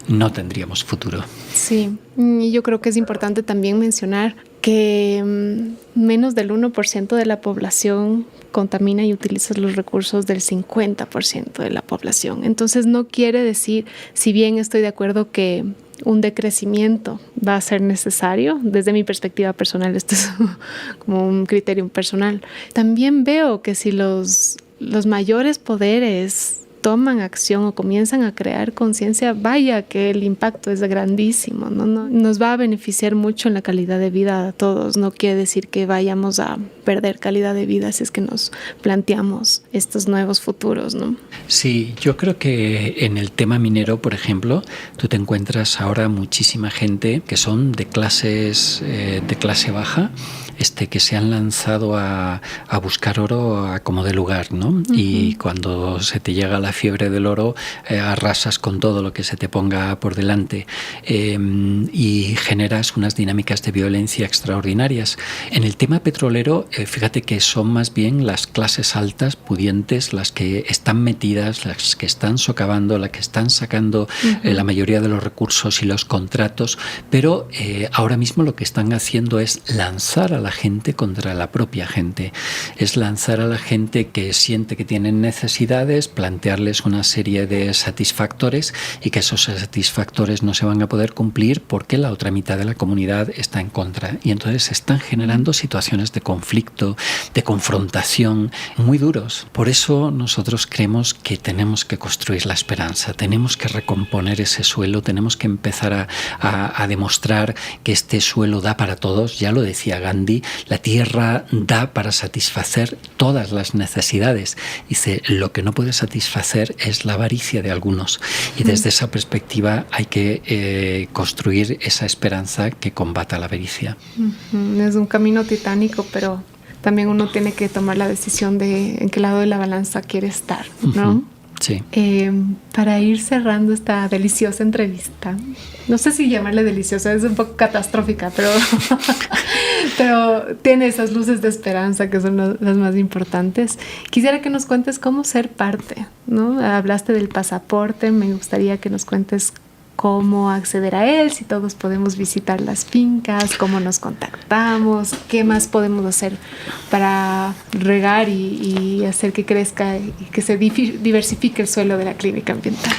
no tendríamos futuro.
Sí, y yo creo que es importante también mencionar que menos del 1% de la población contamina y utiliza los recursos del 50% de la población. Entonces no quiere decir, si bien estoy de acuerdo que un decrecimiento va a ser necesario, desde mi perspectiva personal, esto es como un criterio personal, también veo que si los mayores poderes toman acción o comienzan a crear conciencia, vaya que el impacto es grandísimo, ¿no? Nos va a beneficiar mucho en la calidad de vida a todos. No quiere decir que vayamos a perder calidad de vida si es que nos planteamos estos nuevos futuros, ¿no?
Sí, yo creo que en el tema minero, por ejemplo, tú te encuentras ahora muchísima gente que son de clase baja, que se han lanzado a buscar oro a como de lugar, ¿no? Y cuando se te llega la fiebre del oro, arrasas con todo lo que se te ponga por delante, y generas unas dinámicas de violencia extraordinarias. En el tema petrolero, fíjate que son más bien las clases altas, pudientes, las que están metidas, las que están socavando, las que están sacando la mayoría de los recursos y los contratos, pero ahora mismo lo que están haciendo es lanzar a la gente contra la propia gente. Es lanzar a la gente que siente que tienen necesidades, plantearles una serie de satisfactores, y que esos satisfactores no se van a poder cumplir porque la otra mitad de la comunidad está en contra. Y entonces se están generando situaciones de conflicto, de confrontación muy duros. Por eso nosotros creemos que tenemos que construir la esperanza, tenemos que recomponer ese suelo, tenemos que empezar a demostrar que este suelo da para todos. Ya lo decía Gandhi, la tierra da para satisfacer todas las necesidades. Dice, lo que no puede satisfacer es la avaricia de algunos. Y desde esa perspectiva hay que construir esa esperanza que combata la avaricia.
Es un camino titánico, pero también uno tiene que tomar la decisión de en qué lado de la balanza quiere estar, ¿no?
Sí.
Para ir cerrando esta deliciosa entrevista, no sé si llamarle deliciosa, es un poco catastrófica, pero Pero tiene esas luces de esperanza que son las más importantes. Quisiera que nos cuentes cómo ser parte, ¿no? Hablaste del pasaporte, me gustaría que nos cuentes cómo acceder a él, si todos podemos visitar las fincas, cómo nos contactamos, qué más podemos hacer para regar y hacer que crezca y que se diversifique el suelo de la clínica ambiental.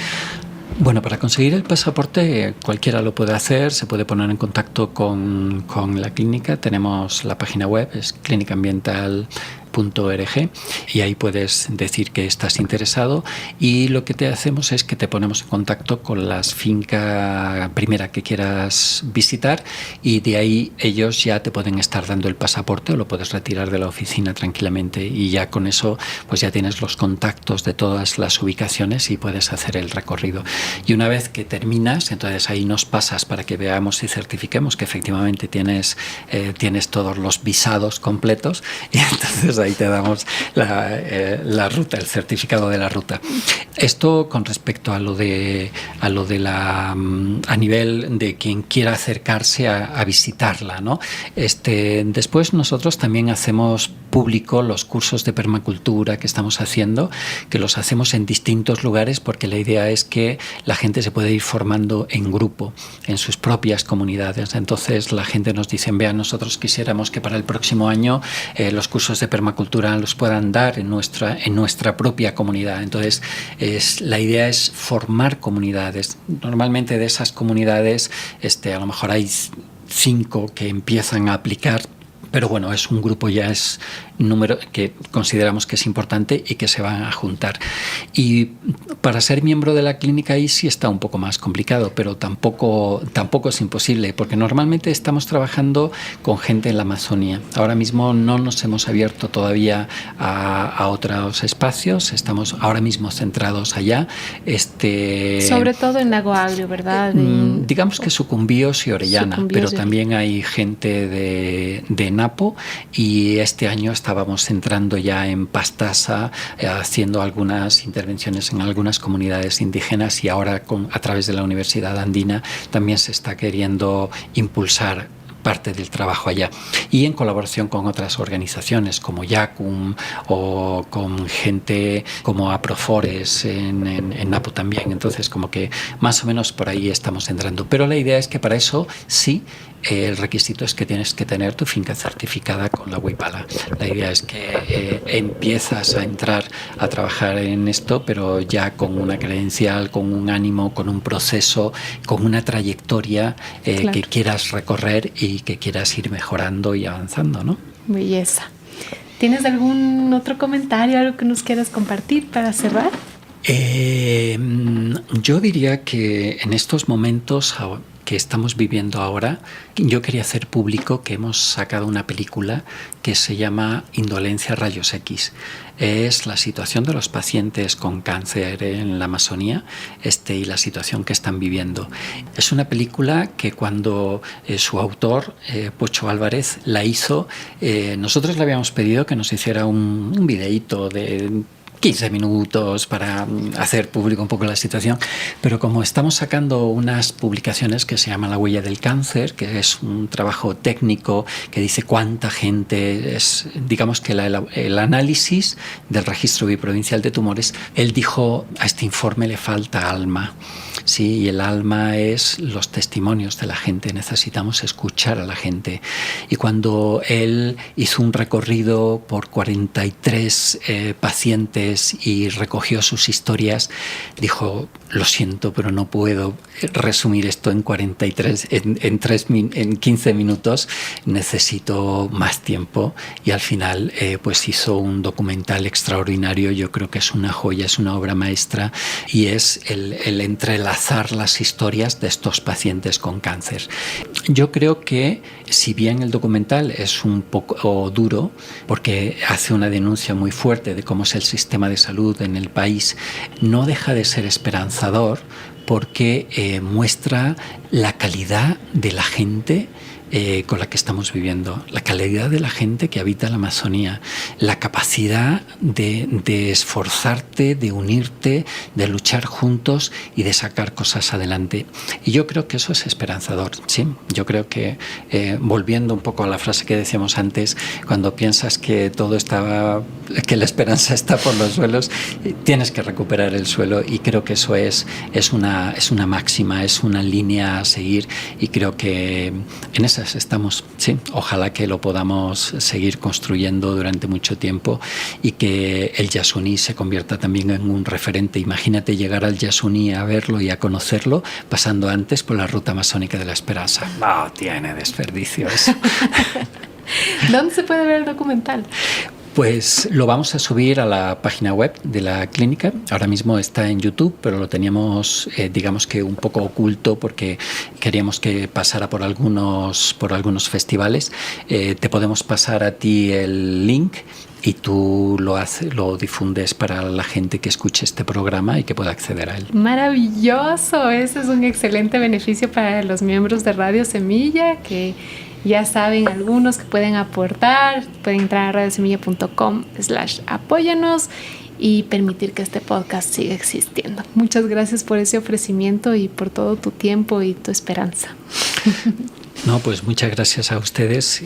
Bueno, para conseguir el pasaporte cualquiera lo puede hacer, se puede poner en contacto con la clínica. Tenemos la página web, es clínicaambiental.org, y ahí puedes decir que estás interesado, y lo que te hacemos es que te ponemos en contacto con la finca primera que quieras visitar, y de ahí ellos ya te pueden estar dando el pasaporte o lo puedes retirar de la oficina tranquilamente, y ya con eso pues ya tienes los contactos de todas las ubicaciones y puedes hacer el recorrido. Y una vez que terminas, entonces ahí nos pasas para que veamos y certifiquemos que efectivamente tienes todos los visados completos, y entonces ahí te damos la ruta, el certificado de la ruta. Esto con respecto a lo de a nivel de quien quiera acercarse a visitarla, ¿no? Después nosotros también hacemos público los cursos de permacultura que estamos haciendo, que los hacemos en distintos lugares, porque la idea es que la gente se puede ir formando en grupo, en sus propias comunidades. Entonces la gente nos dice: vean, nosotros quisiéramos que para el próximo año los cursos de permacultura los puedan dar en nuestra propia comunidad. Entonces la idea es formar comunidades. Normalmente de esas comunidades a lo mejor hay 5 que empiezan a aplicar, pero bueno, es un grupo, ya es número que consideramos que es importante y que se van a juntar. Y para ser miembro de la clínica ahí sí está un poco más complicado, pero tampoco es imposible, porque normalmente estamos trabajando con gente en la Amazonía. Ahora mismo no nos hemos abierto todavía a otros espacios, estamos ahora mismo centrados allá.
Sobre todo en Lago Agrio, ¿verdad?
Digamos que Sucumbíos y Orellana, pero también hay gente de Napo, y este año estábamos entrando ya en Pastaza, haciendo algunas intervenciones en algunas comunidades indígenas, y ahora a través de la Universidad Andina también se está queriendo impulsar parte del trabajo allá, y en colaboración con otras organizaciones como YACUM o con gente como Aprofores en Napo también. Entonces como que más o menos por ahí estamos entrando, pero la idea es que para eso sí, el requisito es que tienes que tener tu finca certificada con la Huipala. La idea es que empiezas a entrar a trabajar en esto, pero ya con una credencial, con un ánimo, con un proceso, con una trayectoria claro, que quieras recorrer y que quieras ir mejorando y avanzando, ¿no?
Belleza. ¿Tienes algún otro comentario, algo que nos quieras compartir para cerrar?
Yo diría que en estos momentos que estamos viviendo ahora, yo quería hacer público que hemos sacado una película que se llama Indolencia Rayos X. Es la situación de los pacientes con cáncer en la Amazonía y la situación que están viviendo. Es una película que cuando su autor, Pocho Álvarez, la hizo, nosotros le habíamos pedido que nos hiciera un videíto de 15 minutos para hacer público un poco la situación, pero como estamos sacando unas publicaciones que se llaman La huella del cáncer, que es un trabajo técnico que dice cuánta gente es, digamos que el análisis del registro biprovincial de tumores, él dijo: a este informe le falta alma. Sí, y el alma es los testimonios de la gente, necesitamos escuchar a la gente. Y cuando él hizo un recorrido por 43 pacientes y recogió sus historias, dijo: lo siento, pero no puedo resumir esto en 43, en 15 minutos, necesito más tiempo. Y al final pues hizo un documental extraordinario. Yo creo que es una joya, es una obra maestra, y es el entrelazar las historias de estos pacientes con cáncer. Yo creo que, si bien el documental es un poco duro, porque hace una denuncia muy fuerte de cómo es el sistema de salud en el país, no deja de ser esperanzador, porque muestra la calidad de la gente con la que estamos viviendo, la calidad de la gente que habita la Amazonía, la capacidad de esforzarte, de unirte, de luchar juntos y de sacar cosas adelante. Y yo creo que eso es esperanzador, ¿sí? Yo creo que, volviendo un poco a la frase que decíamos antes, cuando piensas que todo estaba, que la esperanza está por los suelos, tienes que recuperar el suelo, y creo que eso es una máxima, es una línea a seguir, y creo que en esas estamos, ¿sí? Ojalá que lo podamos seguir construyendo durante mucho tiempo y que el Yasuní se convierta también en un referente. Imagínate llegar al Yasuní a verlo y a conocerlo pasando antes por la ruta amazónica de la esperanza. No tiene desperdicio eso.
¿Dónde se puede ver el documental?
Pues lo vamos a subir a la página web de la clínica. Ahora mismo está en YouTube, pero lo teníamos, digamos que un poco oculto porque queríamos que pasara por algunos festivales. Te podemos pasar a ti el link y tú lo difundes para la gente que escuche este programa y que pueda acceder a él.
Maravilloso, ese es un excelente beneficio para los miembros de Radio Semilla, que ya saben algunos que pueden aportar. Pueden entrar a radiosemilla.com/apóyanos y permitir que este podcast siga existiendo. Muchas gracias por ese ofrecimiento y por todo tu tiempo y tu esperanza.
No, pues muchas gracias a ustedes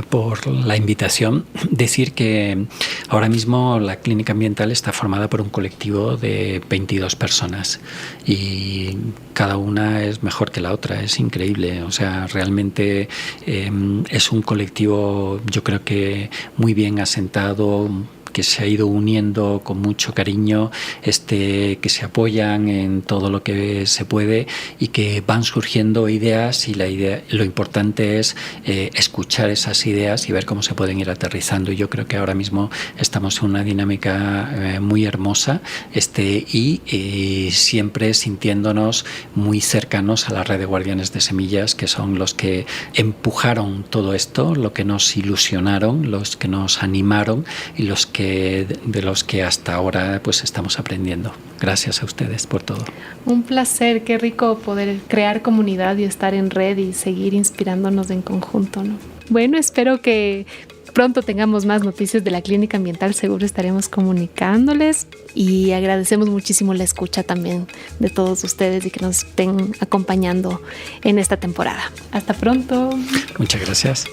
por la invitación. Decir que ahora mismo la clínica ambiental está formada por un colectivo de 22 personas y cada una es mejor que la otra, es increíble. O sea, realmente es un colectivo, yo creo que muy bien asentado, que se ha ido uniendo con mucho cariño, que se apoyan en todo lo que se puede y que van surgiendo ideas, y lo importante es escuchar esas ideas y ver cómo se pueden ir aterrizando. Y yo creo que ahora mismo estamos en una dinámica muy hermosa y siempre sintiéndonos muy cercanos a la red de Guardianes de Semillas, que son los que empujaron todo esto, los que nos ilusionaron, los que nos animaron y de los que hasta ahora pues estamos aprendiendo. Gracias a ustedes por todo.
Un placer, qué rico poder crear comunidad y estar en red y seguir inspirándonos en conjunto, ¿no? Bueno, espero que pronto tengamos más noticias de la clínica ambiental, seguro estaremos comunicándoles, y agradecemos muchísimo la escucha también de todos ustedes y que nos estén acompañando en esta temporada. Hasta pronto.
Muchas gracias.